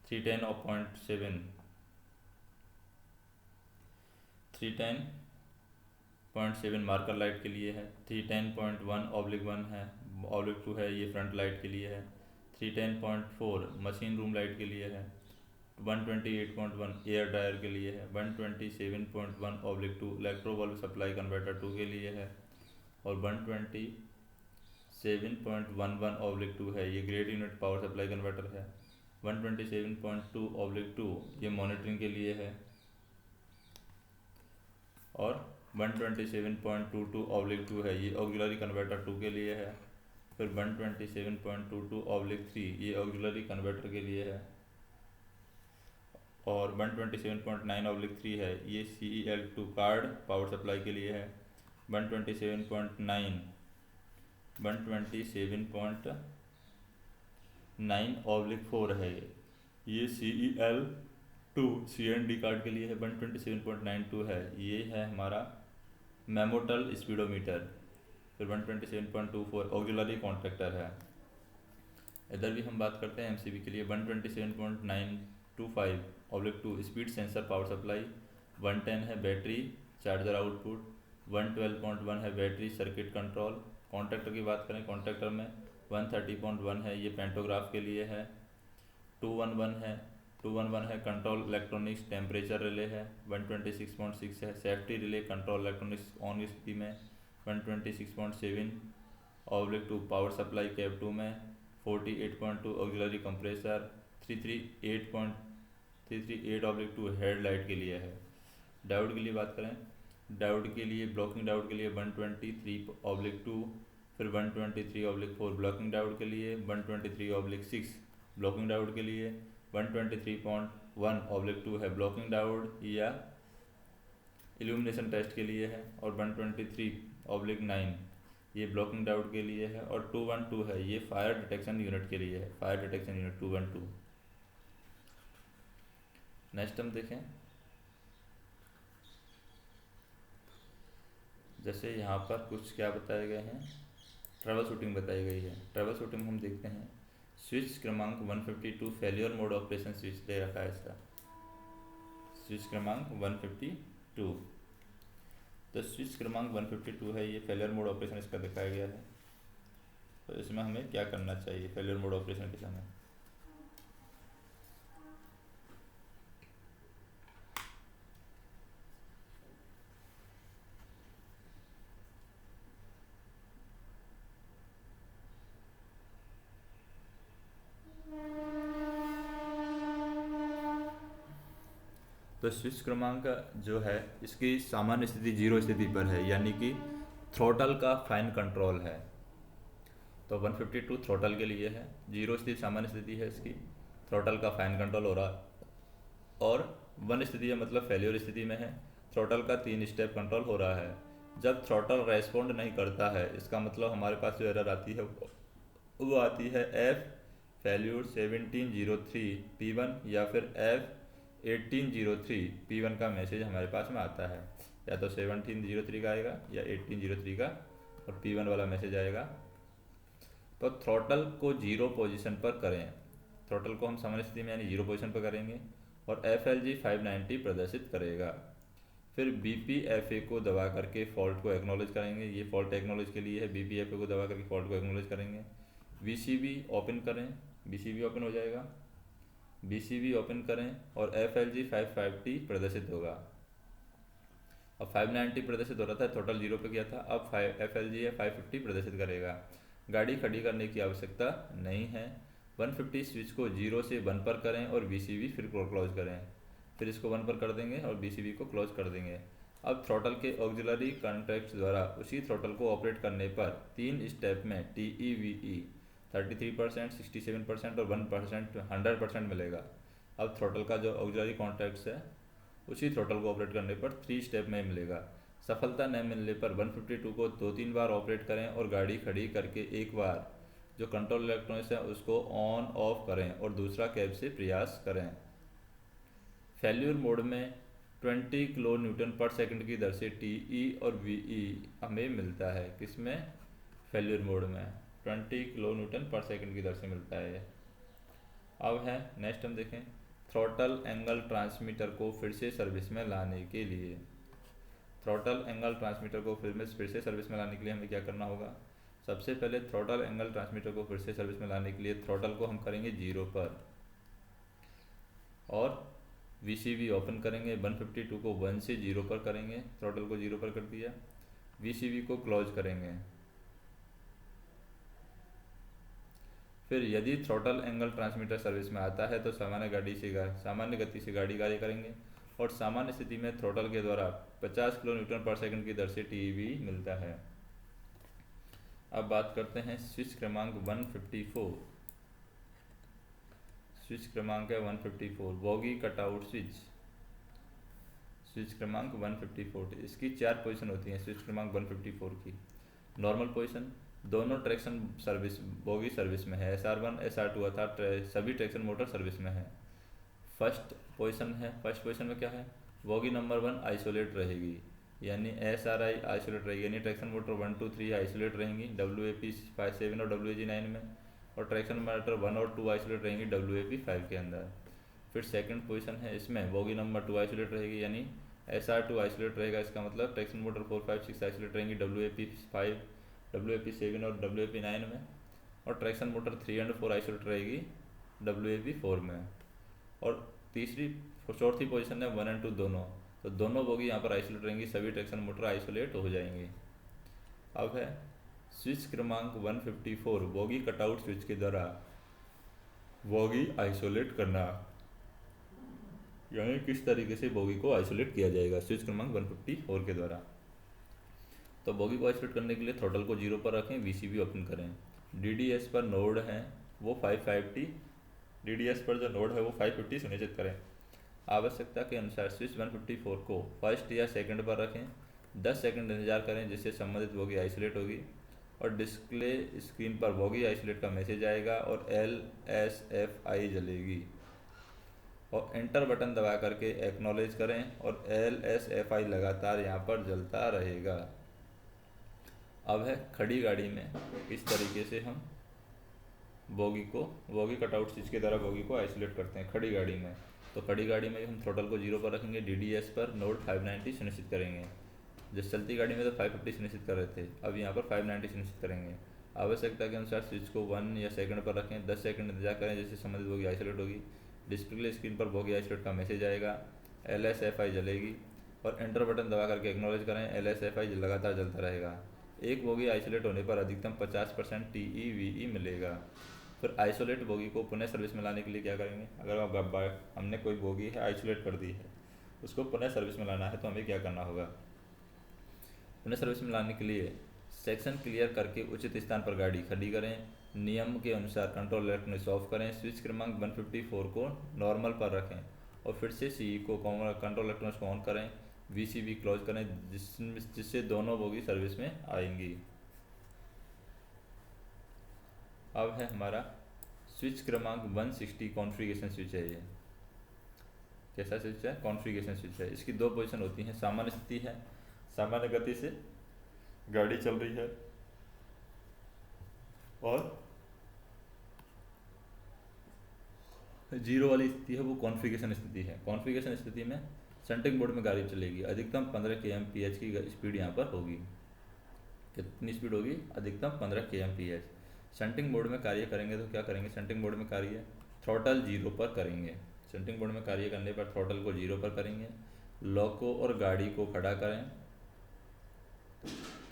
310.7 मार्कर लाइट के लिए है, 310.1/1 है (2 है ये फ्रंट लाइट के लिए है, 310.4 मशीन रूम लाइट के लिए है, 128.1 एयर ड्रायर के लिए है, 127.1/2 इलेक्ट्रो बल्ब सप्लाई कन्वर्टर 2 के लिए है और 127.11/2 है ये grade unit power supply converter है, 127.2/2 ये मॉनिटरिंग के लिए है और 127.22/2 है, ये ऑक्सिलरी कन्वर्टर 2 के लिए है। फिर 127.22/3 ये ऑक्सिलरी कन्वर्टर के लिए है। और 127.9/3 है, ये CEL2 कार्ड पावर सप्लाई के लिए है। 127.9/4 है, ये CEL2 CND कार्ड के लिए है। 127.92 है, ये है हमारा मेमोटल स्पीडोमीटर। फिर 127.24 ऑक्सिलरी कॉन्ट्रैक्टर है। इधर भी हम बात करते हैं MCB के लिए। 127.925/2 स्पीड सेंसर पावर सप्लाई। 110 है बैटरी चार्जर आउटपुट। 112.1 है बैटरी सर्किट कंट्रोल। कॉन्ट्रैक्टर की बात करें, कॉन्ट्रैक्टर में 130.1 है, ये पेंटोग्राफ के लिए है। 211 है कंट्रोल इलेक्ट्रॉनिक्स टेम्परेचर रिले है। 126.6 है safety relay control electronics on स्थिति में। 126.7/2 पावर सप्लाई कैप 2 में। 48.2 ऑक्सिलरी कंप्रेसर। 338/2 हेडलाइट के लिए है। डायोड के लिए बात करें, डायोड के लिए ब्लॉकिंग डायोड के लिए 123/2। फिर 123/4 ब्लॉकिंग डायोड के लिए। 123/6 ब्लॉकिंग डायोड के लिए। 123.1/2 है ब्लॉकिंग डायोड या इल्यूमिनेशन टेस्ट के लिए है। और 123/9 ये ब्लॉकिंग डायोड के लिए है। और 212 है, ये फायर डिटेक्शन यूनिट के लिए है, फायर डिटेक्शन यूनिट 212। नेक्स्ट हम देखें, जैसे यहाँ पर कुछ क्या बताए गए हैं, ट्रबल शूटिंग बताई गई है। ट्रबल शूटिंग हम देखते हैं। स्विच क्रमांक 152 फेलियर मोड ऑपरेशन स्विच दे रखा है इसका, स्विच क्रमांक 152। तो स्विच क्रमांक 152 है, ये फेलियर मोड ऑपरेशन इसका दिखाया गया है। तो इसमें हमें क्या करना चाहिए फेलियर मोड ऑपरेशन के समय। तो स्विच क्रमांक जो है इसकी सामान्य स्थिति 0 स्थिति पर है, यानी कि थ्रोटल का फाइन कंट्रोल है। तो 152 थ्रोटल के लिए है, 0 स्थिति सामान्य स्थिति है इसकी, थ्रोटल का फाइन कंट्रोल हो रहा है। और 1 स्थिति है मतलब फेल्योर स्थिति में है, थ्रोटल का 3 स्टेप कंट्रोल हो रहा है। जब थ्रोटल रेस्पॉन्ड नहीं करता है, इसका मतलब हमारे पास जो एरर आती है वो आती है F फेल्यूर 1703 P1 या फिर F 1803 P1 का मैसेज हमारे पास में आता है। या तो 1703 का आएगा या 1803 का, और P1 वाला मैसेज आएगा। तो थ्रोटल को 0 पोजीशन पर करें, थ्रोटल को हम सामान्य स्थिति में यानी 0 पोजीशन पर करेंगे और FLG 590 प्रदर्शित करेगा। फिर BPFA को दबा करके फॉल्ट को एक्नॉलेज करेंगे, ये फॉल्ट एक्नॉलेज के लिए है। BPFA को दबा करके फॉल्ट को एक्नॉलेज करेंगे। VCB ओपन करें, BCB ओपन हो जाएगा। BCB ओपन करें और FLG 550 प्रदर्शित होगा। अब 590 प्रदर्शित हो रहा था, टोटल 0 पे गया था, अब FLG है 550 प्रदर्शित करेगा। गाड़ी खड़ी करने की आवश्यकता नहीं है। 150 स्विच को 0 से 1 पर करें और BCB फिर क्लोज करें। फिर इसको 1 पर कर देंगे और BCB को क्लोज कर देंगे। अब थ्रोटल के ऑक्सिलरी कॉन्टैक्ट्स द्वारा उसी थ्रोटल को ऑपरेट करने पर 3 स्टेप में TEVE 33%, 67% और 1% 100% मिलेगा। अब थ्रोटल का जो ऑक्सिलरी कॉन्टैक्ट्स है उसी थ्रोटल को ऑपरेट करने पर 3 स्टेप में मिलेगा। सफलता न मिलने पर 152 को 2-3 बार ऑपरेट करें और गाड़ी खड़ी करके एक बार जो कंट्रोल इलेक्ट्रॉनिक्स है उसको ऑन ऑफ करें और दूसरा कैब से प्रयास करें। फेल्यूर मोड में 20 किलो न्यूटन पर सेकंड की दर से TE और VE हमें मिलता है। किसमें? फेल्यूर मोड में 20 किलो न्यूटन पर सेकंड की दर से मिलता है। अब है नेक्स्ट हम देखें, थ्रोटल एंगल ट्रांसमीटर को फिर से सर्विस में लाने के लिए। थ्रोटल एंगल ट्रांसमीटर को फिर से सर्विस में लाने के लिए हमें क्या करना होगा? सबसे पहले थ्रोटल एंगल ट्रांसमीटर को फिर से सर्विस में लाने के लिए थ्रोटल को हम करेंगे 0 पर और VCB ओपन करेंगे। 152 को 1 से 0 पर करेंगे, थ्रोटल को 0 पर कर दिया। VCB को क्लोज करेंगे। फिर यदि थ्रोटल एंगल ट्रांसमीटर सर्विस में आता है तो सामान्य गति से गाड़ी कार्य करेंगे और सामान्य स्थिति में थ्रोटल के द्वारा 50 किलो न्यूटन पर सेकंड की दर से टीवी मिलता है। अब बात करते हैं स्विच क्रमांक 154। स्विच क्रमांक है 154, बोगी कटआउट स्विच। स्विच क्रमांक 154, इसकी 4 पोजीशन होती हैं स्विच क्रमांक 154 की। नॉर्मल पोजीशन, दोनों ट्रैक्शन सर्विस बोगी सर्विस में है, SR1 SR2 अर्थात सभी ट्रैक्शन मोटर सर्विस में है। फर्स्ट पोजीशन है, फर्स्ट पोजीशन में क्या है, बोगी नंबर 1 आइसोलेट रहेगी, यानी SRI आइसोलेट रहेगी, यानी ट्रैक्शन मोटर 1 2 3 आइसोलेट रहेंगी WAP 7 और WAG 9 में, और ट्रैक्शन मोटर 1 और 2 आइसोलेट रहेंगी WAP 5 के अंदर। फिर सेकंड पोजीशन है, इसमें बोगी नंबर 2 आइसोलेट रहेगी, यानी SR2 आइसोलेट रहेगा, इसका मतलब ट्रैक्शन मोटर 4 5 6 आइसोलेट रहेंगी WAP 5 WAP 7 और WAP 9 में, और ट्रैक्शन मोटर 3 और 4 आइसोलेट रहेगी WAP 4 में। और चौथी पोजीशन है 1 और 2 दोनों, तो दोनों बोगी यहाँ पर आइसोलेट रहेंगी, सभी ट्रैक्शन मोटर आइसोलेट हो जाएंगे। अब है स्विच क्रमांक 154, बोगी कटआउट स्विच के द्वारा बोगी आइसोलेट करना, यानी किस तरीके से बोगी को आइसोलेट किया जाएगा स्विच क्रमांक 154 के द्वारा। तो बोगी को आइसोलेट करने के लिए थ्रोटल को 0 पर रखें, VCB ओपन करें, DDS पर नोड है वो 550, DDS पर जो नोड है वो 550 सुनिश्चित करें। आवश्यकता के अनुसार स्विच 154 को फर्स्ट या सेकंड पर रखें, 10 सेकंड इंतजार करें जिससे संबंधित बोगी आइसोलेट होगी, और डिस्प्ले स्क्रीन पर बोगी आइसोलेट का मैसेज आएगा और LSFI जलेगी, और एंटर बटन दबा करके एक्नॉलेज करें और LSFI लगातार यहाँ पर जलता रहेगा। अब है खड़ी गाड़ी में किस तरीके से हम बोगी कटआउट स्विच के द्वारा बोगी को आइसोलेट करते हैं खड़ी गाड़ी में। तो खड़ी गाड़ी में हम थ्रोटल को 0 पर रखेंगे, DDS पर नोड 590 सुनिश्चित करेंगे। जिस चलती गाड़ी में तो 550 सुनिश्चित कर रहे थे, अब यहाँ पर 590 सुनिश्चित करेंगे। आवश्यकता के अनुसार स्विच को 1 या सेकंड पर रखें, 10 सेकंड इंतजार करें जिससे संबंधित बोगी आइसोलेट होगी, डिस्प्ले स्क्रीन पर बोगी आइसोलेट का मैसेज आएगा, LSFI जलेगी, और एंटर बटन दबा करके एक्नॉलेज करें, LSFI लगातार जलता रहेगा। एक बोगी आइसोलेट होने पर अधिकतम 50% TEVE मिलेगा। फिर आइसोलेट बोगी को पुनः सर्विस में लाने के लिए क्या करेंगे, अगर हमने कोई बोगी है आइसोलेट कर दी है, उसको पुनः सर्विस में लाना है तो हमें क्या करना होगा। पुनः सर्विस में लाने के लिए सेक्शन क्लियर करके उचित स्थान पर गाड़ी खड़ी करें, नियम के अनुसार कंट्रोल इलेक्ट्रॉनिक्स ऑफ करें, स्विच क्रमांक 154 को नॉर्मल पर रखें, और फिर से CE को कंट्रोल इलेक्ट्रॉनिक्स को ऑन करें, VCB क्लोज करें, जिससे दोनों बोगी सर्विस में आएंगी। अब है हमारा स्विच क्रमांक 160 कॉन्फ़िगरेशन स्विच है। ये कैसा स्विच है, कॉन्फ़िगरेशन स्विच है। इसकी 2 पोजीशन होती हैं, सामान्य स्थिति है, सामान्य गति से गाड़ी चल रही है, और 0 वाली स्थिति है वो कॉन्फ़िगरेशन स्थिति है। कॉन्फ़िगरेशन स्थिति में शंटिंग मोड में गाड़ी चलेगी, अधिकतम 15 kmph की स्पीड यहाँ पर होगी। कितनी स्पीड होगी, अधिकतम 15 kmph। शंटिंग मोड में कार्य करेंगे तो क्या करेंगे, शंटिंग मोड में कार्य थ्रोटल 0 पर करेंगे। शंटिंग मोड में कार्य करने पर थ्रोटल को 0 पर करेंगे, लोको और गाड़ी को खड़ा करें,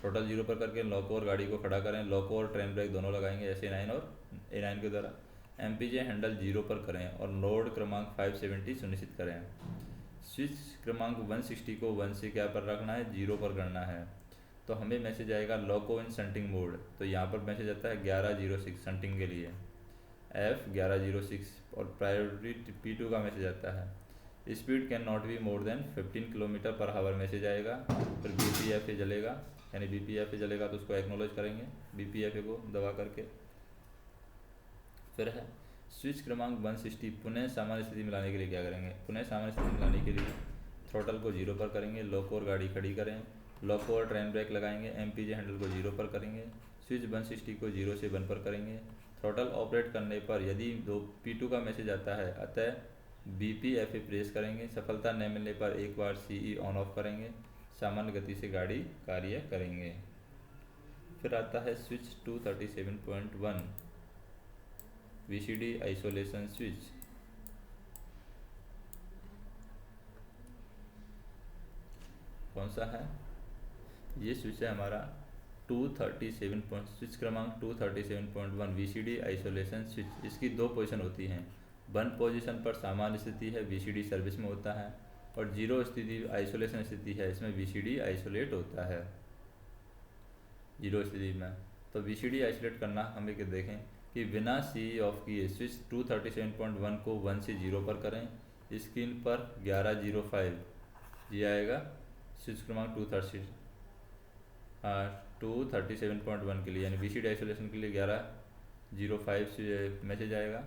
थ्रोटल 0 पर करके लोको और गाड़ी को खड़ा करें, लोको और ट्रेन ब्रेक दोनों लगाएंगे SA9 और A9 के द्वारा, MPJ हैंडल 0 पर करें, और नोड क्रमांक 570 सुनिश्चित करें। स्विच क्रमांक 160 को 1 से क्या पर रखना है, 0 पर करना है। तो हमें मैसेज आएगा लोको इन शंटिंग मोड, तो यहाँ पर मैसेज आता है 1106 शंटिंग के लिए, F1106, और प्रायोरिटी P2 का मैसेज आता है, speed can not be more than 15 kilometre per hour message आएगा। फिर BPFA जलेगा, यानी BPFA जलेगा तो उसको एक्नॉलेज करेंगे, BPFA को दबा करके। फिर है स्विच क्रमांक 160 पुनः सामान्य स्थिति में लाने के लिए क्या करेंगे, पुनः सामान्य स्थिति में लाने के लिए थ्रोटल को 0 पर करेंगे, लोको और गाड़ी खड़ी करें, लोको और ट्रेन ब्रेक लगाएंगे, MPJ हैंडल को 0 पर करेंगे, स्विच 160 को 0 से 1 पर करेंगे। थ्रोटल ऑपरेट करने पर यदि P2 का मैसेज आता है, अतः BPFA प्रेस करेंगे, सफलता न मिलने पर एक बार CE ऑन ऑफ करेंगे, सामान्य गति से गाड़ी कार्य करेंगे। फिर आता है स्विच 237.1 VCD आइसोलेशन स्विच। कौन सा है, ये स्विच है हमारा 237 स्विच क्रमांक 237.1 VCD आइसोलेशन स्विच। इसकी 2 पोजीशन होती हैं, 1 पोजीशन पर सामान्य स्थिति है, VCD सर्विस में होता है, और जीरो स्थिति आइसोलेशन स्थिति है, इसमें VCD आइसोलेट होता है जीरो स्थिति में। तो VCD आइसोलेट करना हम एक देखें कि बिना सी ऑफ किए स्विच 237.1 को 1 से 0 पर करें। स्क्रीन पर 11:05 ये आएगा स्विच क्रमांक 237.1 के लिए, यानी VCD आइसोलेशन के लिए 11:05 से मैसेज आएगा।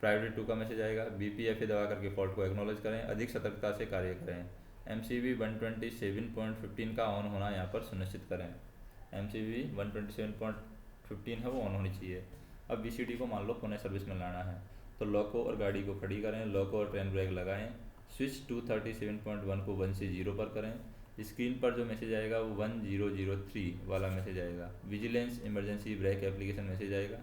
प्रायोरिटी 2 का मैसेज आएगा। BPFA दबा करके फॉल्ट को एक्नॉलेज करें, अधिक सतर्कता से कार्य करें। MCB 127.15 का ऑन होना यहाँ पर सुनिश्चित करें। MCB 127.15 है वो ऑन होनी चाहिए। अब VCD को मान लो पुनः सर्विस में लाना है, तो लॉको और गाड़ी को खड़ी करें, लॉको और ट्रेन ब्रेक लगाएं, स्विच 237.1 को 1 से 0 पर करें। स्क्रीन पर जो मैसेज आएगा वो 1003 वाला मैसेज आएगा। Vigilance emergency brake application message आएगा।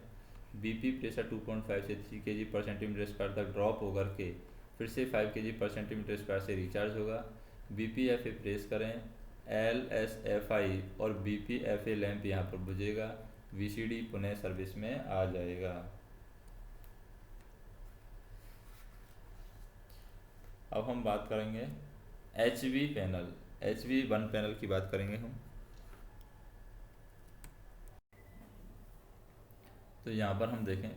BP प्रेशर 2.5 से 3 kg पर सेंटीमीटर स्क्वायर तक ड्रॉप होकर के फिर से 5 kg पर सेंटीमीटर स्क्वायर से रिचार्ज होगा। BPFA प्रेस करें, LSFI और BPFA लैंप यहाँ पर बुझेगा, VCD पुनः सर्विस में आ जाएगा। अब हम बात करेंगे HV पैनल, HV1 पैनल की बात करेंगे हम। तो यहाँ पर हम देखें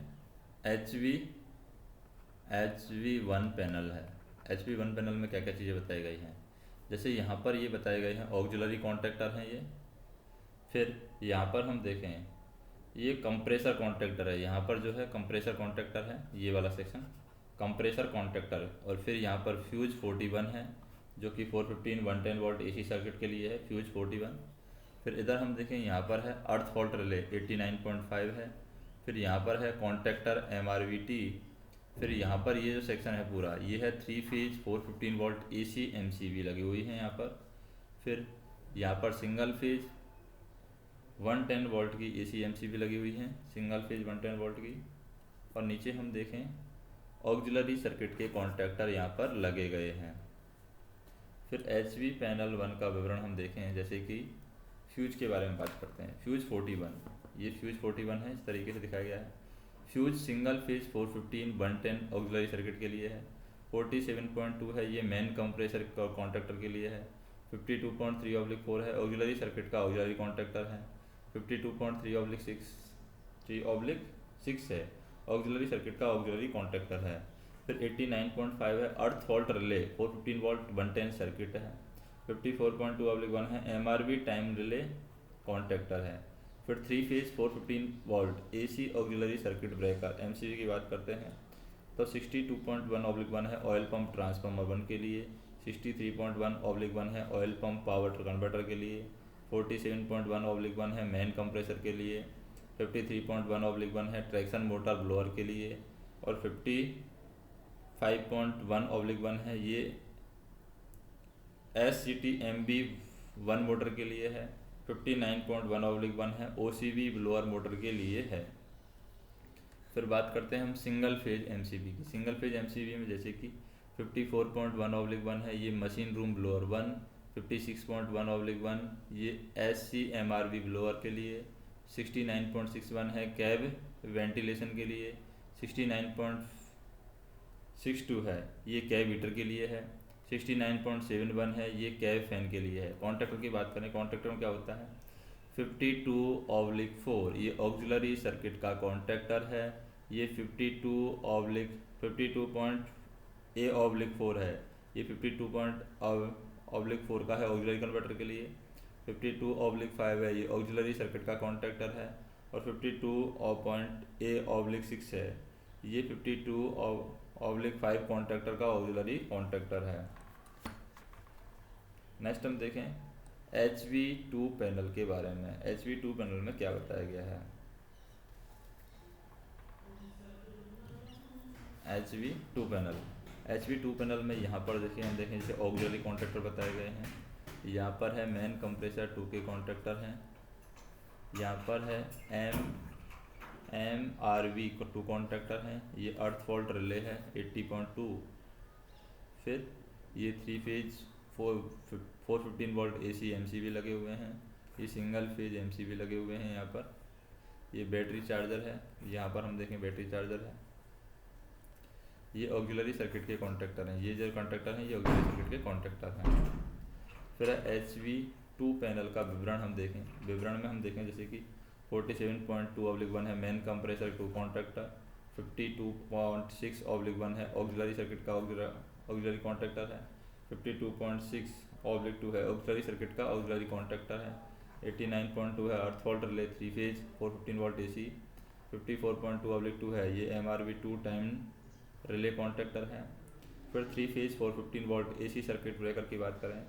HV1 पैनल है। HV1 पैनल में क्या क्या चीज़ें बताई गई हैं, जैसे यहाँ पर ये बताए गए हैं ऑक्सिलरी कॉन्टैक्टर हैं ये। फिर यहाँ पर हम देखें ये कंप्रेसर कॉन्टैक्टर है, यहाँ पर जो है कंप्रेसर कॉन्टैक्टर है, ये वाला सेक्शन कंप्रेसर कॉन्टैक्टर। और फिर यहाँ पर फ्यूज 41 है जो कि 415 110 वोल्ट AC सर्किट के लिए है, फ्यूज 41। फिर इधर हम देखें यहाँ पर है अर्थ फॉल्ट रिले 89.5 है। फिर यहाँ पर है कॉन्टैक्टर MRVT। फिर यहाँ पर ये जो सेक्शन है पूरा ये है 3 फेज 415 वोल्ट AC MCB लगी हुई है यहाँ पर। फिर यहाँ पर सिंगल फेज 110 वोल्ट की AC MCB लगी हुई है, सिंगल फेज 110 वोल्ट की। और नीचे हम देखें ऑक्सिलरी सर्किट के कॉन्टैक्टर यहाँ पर लगे गए हैं। फिर HV पैनल 1 का विवरण हम देखें, जैसे कि फ्यूज के बारे में बात करते हैं। फ्यूज 41, ये फ्यूज 41 है, इस तरीके से दिखाया गया है। Fuse single phase 415 110 auxiliary circuit के लिए है। 47.2 है, ये मेन कंप्रेसर कॉन्टैक्टर के लिए है। 52.3/4 है ऑक्सिलरी सर्किट का ऑक्सिलरी कॉन्टैक्टर है। 52.3/6 है ऑक्सिलरी सर्किट का ऑक्सिलरी कॉन्टैक्टर है। फिर 89.5 है अर्थ फॉल्ट रिले 415 वोल्ट 110 सर्किट है। 54.2/1 है MRV टाइम रिले कॉन्टैक्टर है। फिर 3 phase 415 volt AC auxiliary circuit breaker MCB की बात करते हैं तो 62.1/1 है ऑयल पंप ट्रांसफार्मर 1 के लिए। 63.1/1 है ऑयल पंप पावर कन्वर्टर के लिए। 47.1/1 है मेन कंप्रेसर के लिए। 53.1/1 है ट्रैक्शन मोटर ब्लोअर के लिए। और 55.1/1 है ये SCT-MB1 मोटर के लिए है। 59.1/1 है OCB ब्लोअर मोटर के लिए है। फिर बात करते हैं हम सिंगल फेज MCB की। सिंगल फेज MCB में जैसे कि 54.1/1 है ये मशीन रूम ब्लोअर 1। 56.1/1 ये SCMRV ब्लोअर के लिए। 69.61 है कैब वेंटिलेशन के लिए। 69.62 है ये कैब हीटर के लिए है। 69.71 है ये कैब फैन के लिए है। कॉन्टैक्टर की बात करें, कॉन्टैक्टर में क्या होता है 52/4 ये ऑक्सिलरी सर्किट का कॉन्टैक्टर है। ये 52.A/4 है ये 52.4 का है ऑक्सिलरी कन्वर्टर के लिए। 52/5 है ये ऑक्सिलरी सर्किट का कॉन्टैक्टर है। और 52.A/6 है ये 52/5 कॉन्टैक्टर का ऑक्सिलरी कॉन्टैक्टर है। नेक्स्ट हम देखें HV2 पैनल के बारे में। HV2 पैनल में क्या बताया गया है। HV2 पैनल में यहाँ पर देखिए हम देखें जैसे ऑक्सिलरी कॉन्टैक्टर बताए गए हैं। यहाँ पर है मेन कंप्रेसर 2 के कॉन्टैक्टर हैं। यहाँ पर है MRV 2 कॉन्टैक्टर हैं। ये अर्थ फॉल्ट रिले है 80.2। फिर ये 3 फेज 415 वोल्ट AC MCB लगे हुए हैं। ये सिंगल फेज MCB लगे हुए हैं। यहाँ पर ये बैटरी चार्जर है, यहाँ पर हम देखें बैटरी चार्जर है। ये ऑक्सिलरी सर्किट के कॉन्ट्रैक्टर हैं, ये जो कॉन्ट्रैक्टर हैं ये ऑक्सिलरी सर्किट के कॉन्ट्रैक्टर हैं। फिर HV2 पैनल का विवरण हम देखें, विवरण में हम देखें जैसे कि 47.2/1 है मेन कंप्रेसर टू कॉन्ट्रैक्टर, 52.6/1 है ऑक्सिलरी सर्किट का ऑक्सिलरी कॉन्ट्रैक्टर है, 52.6/2 है ऑक्सिलरी सर्किट का ऑक्सिलरी कॉन्ट्रैक्टर है, 89.2 है अर्थ fault relay 3 phase 415 volt AC, 54.2/2 है ये MRV2 टाइम रिले कॉन्ट्रैक्टर है। फिर 3 phase 415 volt AC circuit breaker की बात करें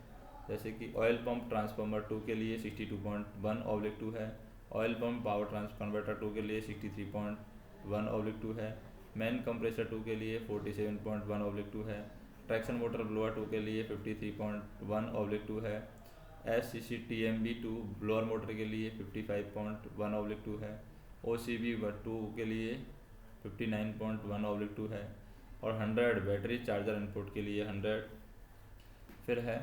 जैसे कि ऑयल पंप ट्रांसफार्मर 2 के लिए 62.1/2 है, ऑयल पंप पावर कन्वर्टर 2 के लिए 63.1/2 है, मैन कंप्रेसर 2 के लिए 47.1/2 है, ट्रैक्शन मोटर ब्लोअर 2 के लिए 53.1/2 है, SCCTMB2 ब्लोअर मोटर के लिए 55.1/2 है, OCB2 के लिए 59.1/2 है और 100 बैटरी चार्जर इनपुट के लिए 100। फिर है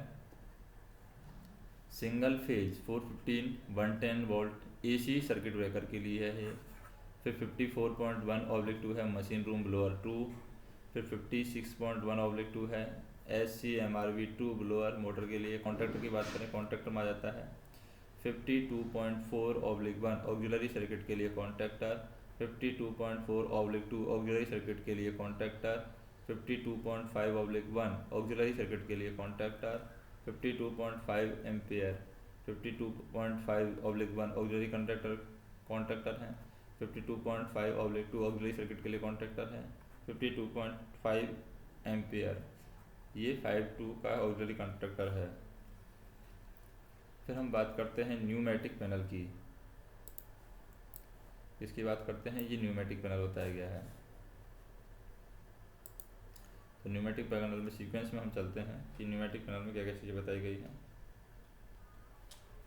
single phase 415 110 volt AC circuit breaker के लिए है ये। फिर 54.1/2 है मशीन रूम ब्लोअर 2, फिर 56.1/2 है SCMRV2 ब्लोअर मोटर के लिए। कॉन्ट्रैक्टर की बात करें कॉन्ट्रैक्टर में आ जाता है 52.4/1 ऑक्सिलरी सर्किट के लिए कॉन्ट्रैक्टर, 52.4/2 ऑक्सिलरी सर्किट के लिए कॉन्ट्रैक्टर, 52.5/1 ऑक्सिलरी सर्किट के लिए कॉन्ट्रैक्टर, 52.5 एम्पियर 52.5/1 ऑक्सिलरी कॉन्ट्रैक्टर हैं, 52.5/2 ऑक्सिलरी सर्किट के लिए कॉन्ट्रैक्टर है, 52.5 एम्पियर ये 52 का ऑक्सिलरी कॉन्ट्रैक्टर है। फिर हम बात करते हैं न्यूमेटिक पैनल की, इसकी बात करते हैं ये न्यूमेटिक पैनल बताया गया है। तो न्यूमेटिक पैनल में सीक्वेंस में हम चलते हैं कि न्यूमेटिक पैनल में क्या क्या चीज़ें बताई गई हैं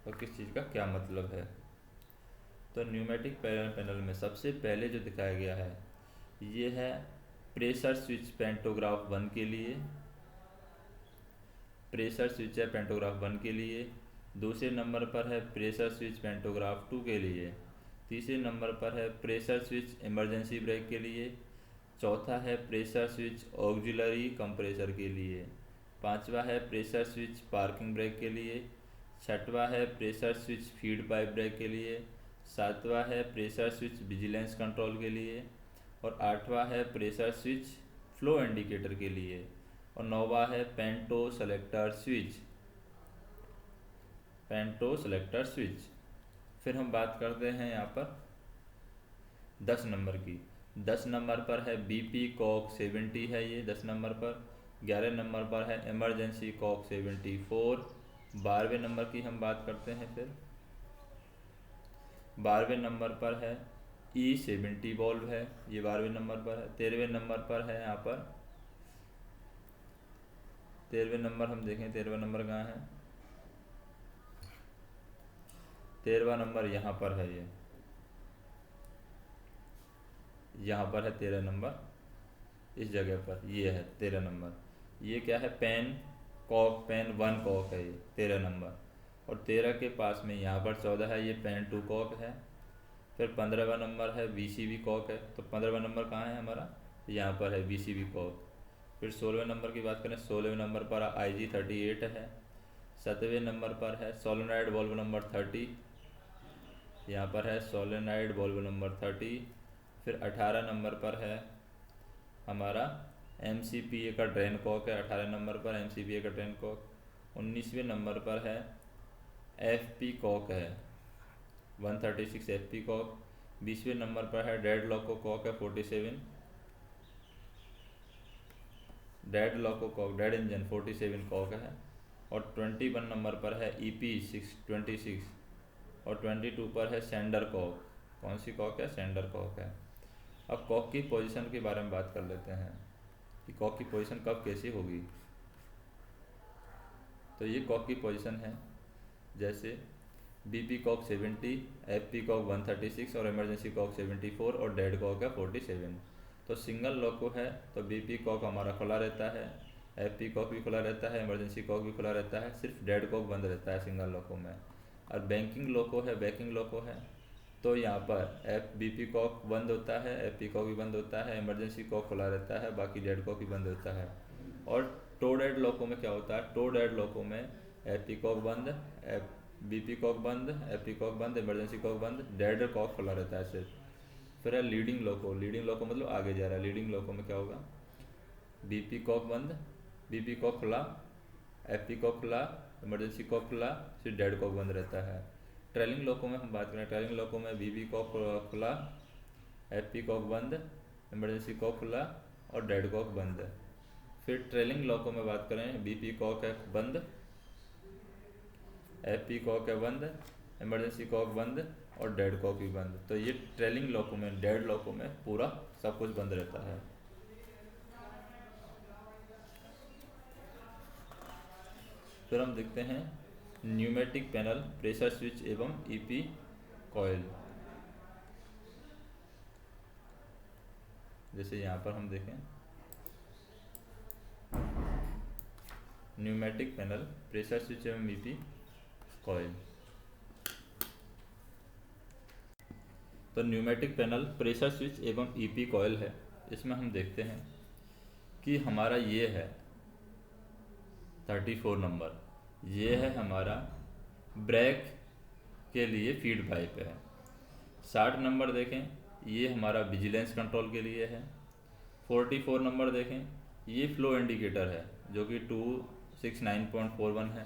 और किस चीज़ का क्या मतलब है। तो न्यूमेटिक पैनल में सबसे पहले जो दिखाया गया है ये है प्रेशर स्विच पेंटोग्राफ 1 के लिए, प्रेशर स्विच है पेंटोग्राफ 1 के लिए। दूसरे नंबर पर है प्रेशर स्विच पेंटोग्राफ 2 के लिए। तीसरे नंबर पर है प्रेशर स्विच इमरजेंसी ब्रेक के लिए। चौथा है प्रेशर स्विच ऑक्सिलरी कंप्रेसर के लिए। पांचवा है प्रेशर स्विच पार्किंग ब्रेक के लिए। छठवां है pressure switch feed pipe brake के लिए। सातवां है प्रेशर स्विच विजिलेंस कंट्रोल के लिए और आठवां है प्रेशर स्विच फ्लो इंडिकेटर के लिए और नौवां है पेंटो सेलेक्टर स्विच, पेंटो सेलेक्टर स्विच। फिर हम बात करते हैं यहाँ पर 10 नंबर की। 10 नंबर पर है BP कॉक 70 है ये 10 नंबर पर। 11 नंबर पर है इमरजेंसी कॉक 74। 12वें नंबर की हम बात करते हैं। फिर 12वें नंबर पर है E70 वॉल्व है, ये 12वें नंबर पर है। 13वें नंबर पर है यहाँ पर 13वें नंबर हम देखें 13वां नंबर कहाँ है, 13वां नंबर यहाँ पर है, ये यहाँ पर है 13 नंबर, इस जगह पर ये है 13 नंबर। ये क्या है पेन कॉक, पेन 1 कॉक है ये 13 नंबर। और 13 के पास में यहाँ पर 14 है ये पेन 2 कॉक है। फिर 15वां नंबर है VCB कॉक है, तो 15वां नंबर कहाँ है हमारा, यहाँ पर है VCB कॉक। फिर 16वें नंबर की बात करें 16वें नंबर पर IG38 है। 17वें नंबर पर है सोलेनॉइड वॉल्व नंबर 30, यहाँ पर है सोलेनॉइड वॉल्व नंबर 30। फिर 18 नंबर पर है हमारा MCPA का ड्रेन कॉक है, 18 नंबर पर MCPA का ड्रेन कॉक। 19वें नंबर पर है FP कॉक है 136 FP कॉक। 20वें नंबर पर है डेड लॉको कॉक है 47, dead loco cock dead engine 47 cock है। और 21 नंबर पर है EP 626 और 22 पर है सेंडर कॉक। कौन सी कॉक है, सेंडर कॉक है। अब कॉक की पोजीशन के बारे में बात कर लेते हैं कि कॉक की पोजीशन कब कैसी होगी। तो ये कॉक की पोजीशन है जैसे BP कॉक 70, FP कॉक 136 और इमरजेंसी कॉक 74 और डेड कॉक है 47। तो सिंगल लोको है तो BP कॉक हमारा खुला रहता है, FP कॉक भी खुला रहता है, इमरजेंसी कॉक भी खुला रहता है, सिर्फ डेड कॉक बंद रहता है सिंगल लोको में। और बैंकिंग लोको है, बैकिंग लोको है तो यहाँ पर एफ बी पी कॉक बंद होता है, एफ पी कॉक भी बंद होता है, इमरजेंसी कॉक खुला रहता है, बाकी डेड कॉक भी बंद होता है। और टो डेड लॉकों में क्या होता है, टो डेड लॉकों में एफ पी कॉक बंद, एफ बी पी कॉक बंद, एफ पी कॉक बंद, इमरजेंसी कॉक बंद, डेड कॉक खुला रहता है सिर्फ। फिर है लीडिंग लॉको, लीडिंग लॉको मतलब आगे जा रहा है, लीडिंग लॉको में क्या होगा, बी पी कॉक बंद, बी पी कॉक खुला, एफ पी कॉक खुला, इमरजेंसी कॉक खुला, फिर डेड कॉक बंद रहता है। ट्रेलिंग लॉकों में हम बात करें, ट्रेलिंग लॉकों में बी पी कॉक खुला, एफ पी कॉक बंद, इमरजेंसी कॉक खुला और डेड कॉक बंद। फिर ट्रेलिंग लॉकों में बात करें, बी पी कॉक है बंद, एफ पी कॉक है बंद, इमरजेंसी कॉक बंद और डेड कॉक भी बंद। तो ये ट्रेलिंग लॉकों में, डेड लॉकों में पूरा सब कुछ बंद रहता है। फिर हम देखते हैं न्यूमेटिक पैनल, प्रेशर स्विच एवं ईपी कॉइल। जैसे यहाँ पर हम देखें न्यूमेटिक पैनल, प्रेशर स्विच एवं ईपी कॉइल। तो न्यूमेटिक पैनल, प्रेशर स्विच एवं ईपी कॉइल है। इसमें हम देखते हैं कि हमारा ये है 34 नंबर, ये है हमारा ब्रेक के लिए फीड पाइप है। 60 नंबर देखें, ये हमारा विजिलेंस कंट्रोल के लिए है। 44 नंबर देखें, ये फ्लो इंडिकेटर है जो कि 269.41 है,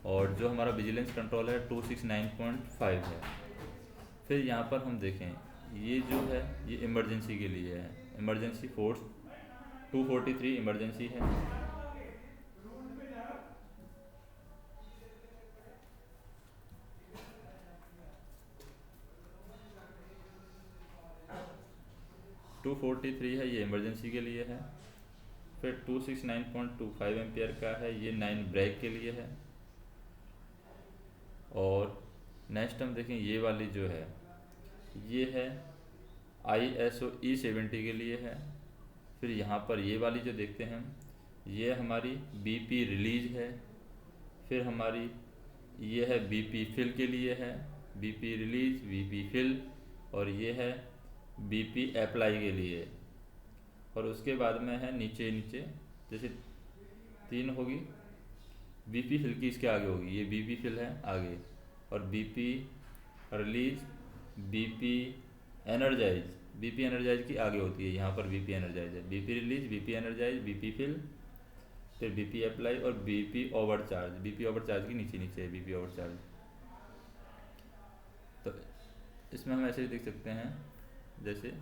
और जो हमारा विजिलेंस कंट्रोल है 269.5 है। फिर यहाँ पर हम देखें, ये जो है ये इमरजेंसी के लिए है, इमरजेंसी फोर्स 243 इमरजेंसी है। टू 243 है, ये इमरजेंसी के लिए है। फिर 269.25 एम्पियर का है, ये 9 ब्रेक के लिए है। और नेक्स्ट हम देखें, ये वाली जो है ये है ISO E70 के लिए है। फिर यहाँ पर ये वाली जो देखते हैं हम, ये हमारी BP रिलीज है। फिर हमारी ये है BP फिल के लिए है, BP रिलीज, BP फिल, और ये है BP अप्लाई के लिए। और उसके बाद में है नीचे नीचे जैसे 3 होगी, BP फिल की इसके आगे होगी, ये BP फिल है आगे, और BP release, BP energise, BP energise की आगे होती है, यहाँ पर BP एनर्जाइज है, BP release, BP energise, BP fill, फिर BP अप्लाई और BP ओवरचार्ज। BP ओवरचार्ज की नीचे नीचे है BP ओवरचार्ज। तो इसमें हम ऐसे ही देख सकते हैं, जैसे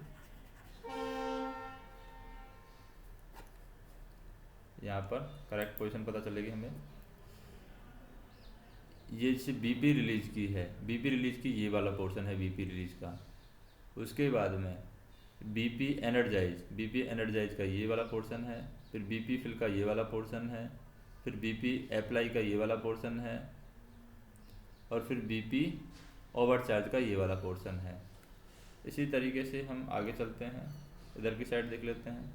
यहाँ पर करेक्ट पोजीशन पता चलेगी हमें। ये जैसे BP रिलीज की है, BP रिलीज की ये वाला पोर्शन है BP रिलीज का। उसके बाद में BP एनर्जाइज, BP एनर्जाइज का ये वाला पोर्शन है। फिर BP फिल का ये वाला पोर्शन है। फिर BP अप्लाई का ये वाला पोर्शन है। और फिर BP ओवरचार्ज का ये वाला पोर्शन है। इसी तरीके से हम आगे चलते हैं, इधर की साइड देख लेते हैं।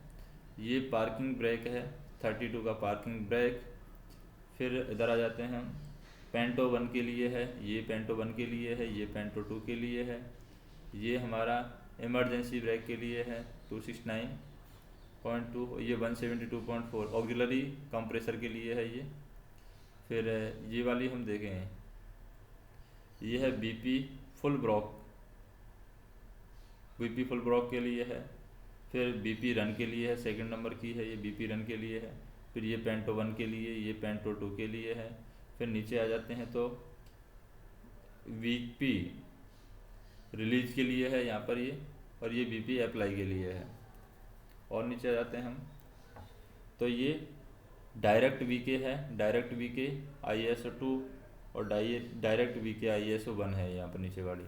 ये पार्किंग ब्रेक है, 32 का पार्किंग ब्रेक। फिर इधर आ जाते हैं हम, पेंटो 1 के लिए है, ये पेंटो 1 के लिए है, ये पेंटो 2 के लिए है। ये हमारा इमरजेंसी ब्रेक के लिए है 269.2, ये 172.4 ऑक्सिलरी कंप्रेसर के लिए है ये। फिर ये वाली हम देखें, ये है BP full block, BP full block के लिए है। फिर BP रन के लिए है, सेकंड नंबर की है ये, BP रन के लिए है। फिर ये पेंटो 1 के लिए, ये पेंटो 2 के लिए है। फिर नीचे आ जाते हैं तो BP रिलीज के लिए है यहाँ पर ये, और ये BP अप्लाई के लिए है। और नीचे आ जाते हैं हम तो ये डायरेक्ट VK है, डायरेक्ट VK ISO 2 और डायरेक्ट VK ISO 1 है यहाँ पर नीचे वाली।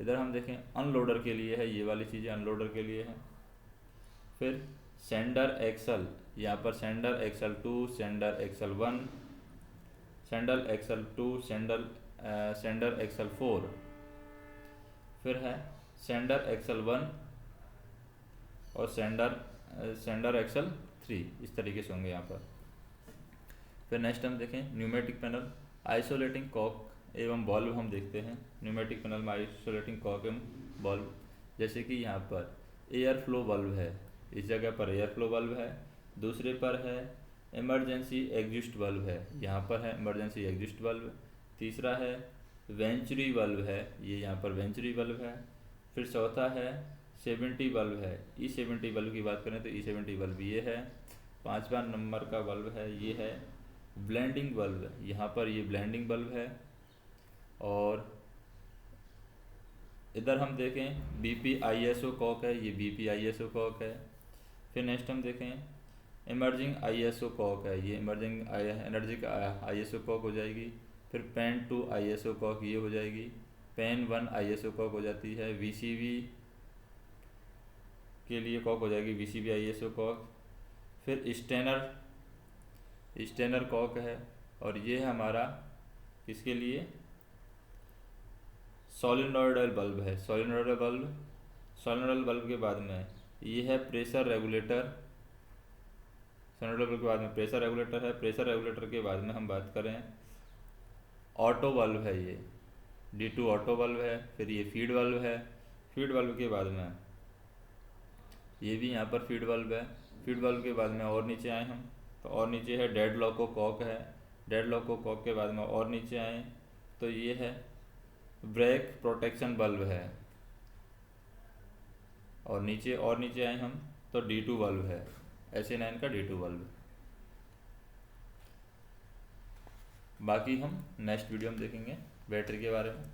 इधर हम देखें अनलोडर के लिए है, ये वाली चीज़ें अनलोडर के लिए है। फिर सेंडर एक्सल, यहाँ पर sender axle 2, sender axle 1, sender axle 2, sender axle 4। फिर है सेंडर एक्सल 1 और सेंडर एक्सल 3, इस तरीके से होंगे यहाँ पर। फिर नेक्स्ट हम देखें न्यूमेटिक पैनल, आइसोलेटिंग कॉक एवं बल्ब हम देखते हैं। न्यूमेटिक पैनल में आइसोलेटिंग कॉक एवं बल्ब, जैसे कि यहाँ पर एयर फ्लो बल्ब है, इस जगह पर एयर फ्लो बल्ब है। दूसरे पर है इमरजेंसी एग्जिस्ट बल्ब है, यहाँ पर है इमरजेंसी एग्जिस्ट बल्ब। तीसरा है वेंचुरी बल्ब है, ये यहाँ पर वेंचुरी बल्ब है। फिर चौथा है 70 बल्ब है। E70 बल्ब की बात करें तो E70 बल्ब ये है। 5वां नंबर का बल्ब है, ये है ब्लेंडिंग बल्ब, यहाँ पर ये ब्लेंडिंग बल्ब है। और इधर हम देखें BPISO कॉक है, ये BPISO कॉक है। फिर नेक्स्ट हम देखें इमर्जिंग ISO कॉक है, ये इमर्जिंग एनर्जी का ISO कॉक हो जाएगी। फिर पेन 2 ISO कॉक ये हो जाएगी। पेन 1 ISO कॉक हो जाती है। VCB के लिए कॉक हो जाएगी VCB ISO कॉक। फिर स्टेनर कॉक है, और ये है हमारा किसके लिए, सोलिनॉइडल बल्ब है। सोलिनॉइडल बल्ब के बाद में ये है प्रेशर रेगुलेटर। सोलिनॉइडल बल्ब के बाद में प्रेशर रेगुलेटर है। प्रेशर रेगुलेटर के बाद में हम बात करें ऑटो बल्ब है, ये D2 ऑटो बल्ब है। फिर ये फीड बल्ब है। फीड बल्ब के बाद में ये भी यहाँ पर फीड बल्ब है। फीड बल्ब के बाद में और नीचे आए हम तो और नीचे है डेडलॉको कॉक है। डेडलॉको कॉक के बाद में और नीचे आए तो ये है ब्रेक प्रोटेक्शन बल्ब है। और नीचे आए हम तो D2 बल्ब है, SA9 का D2 बल्ब। बाकी हम नेक्स्ट वीडियो में देखेंगे बैटरी के बारे में।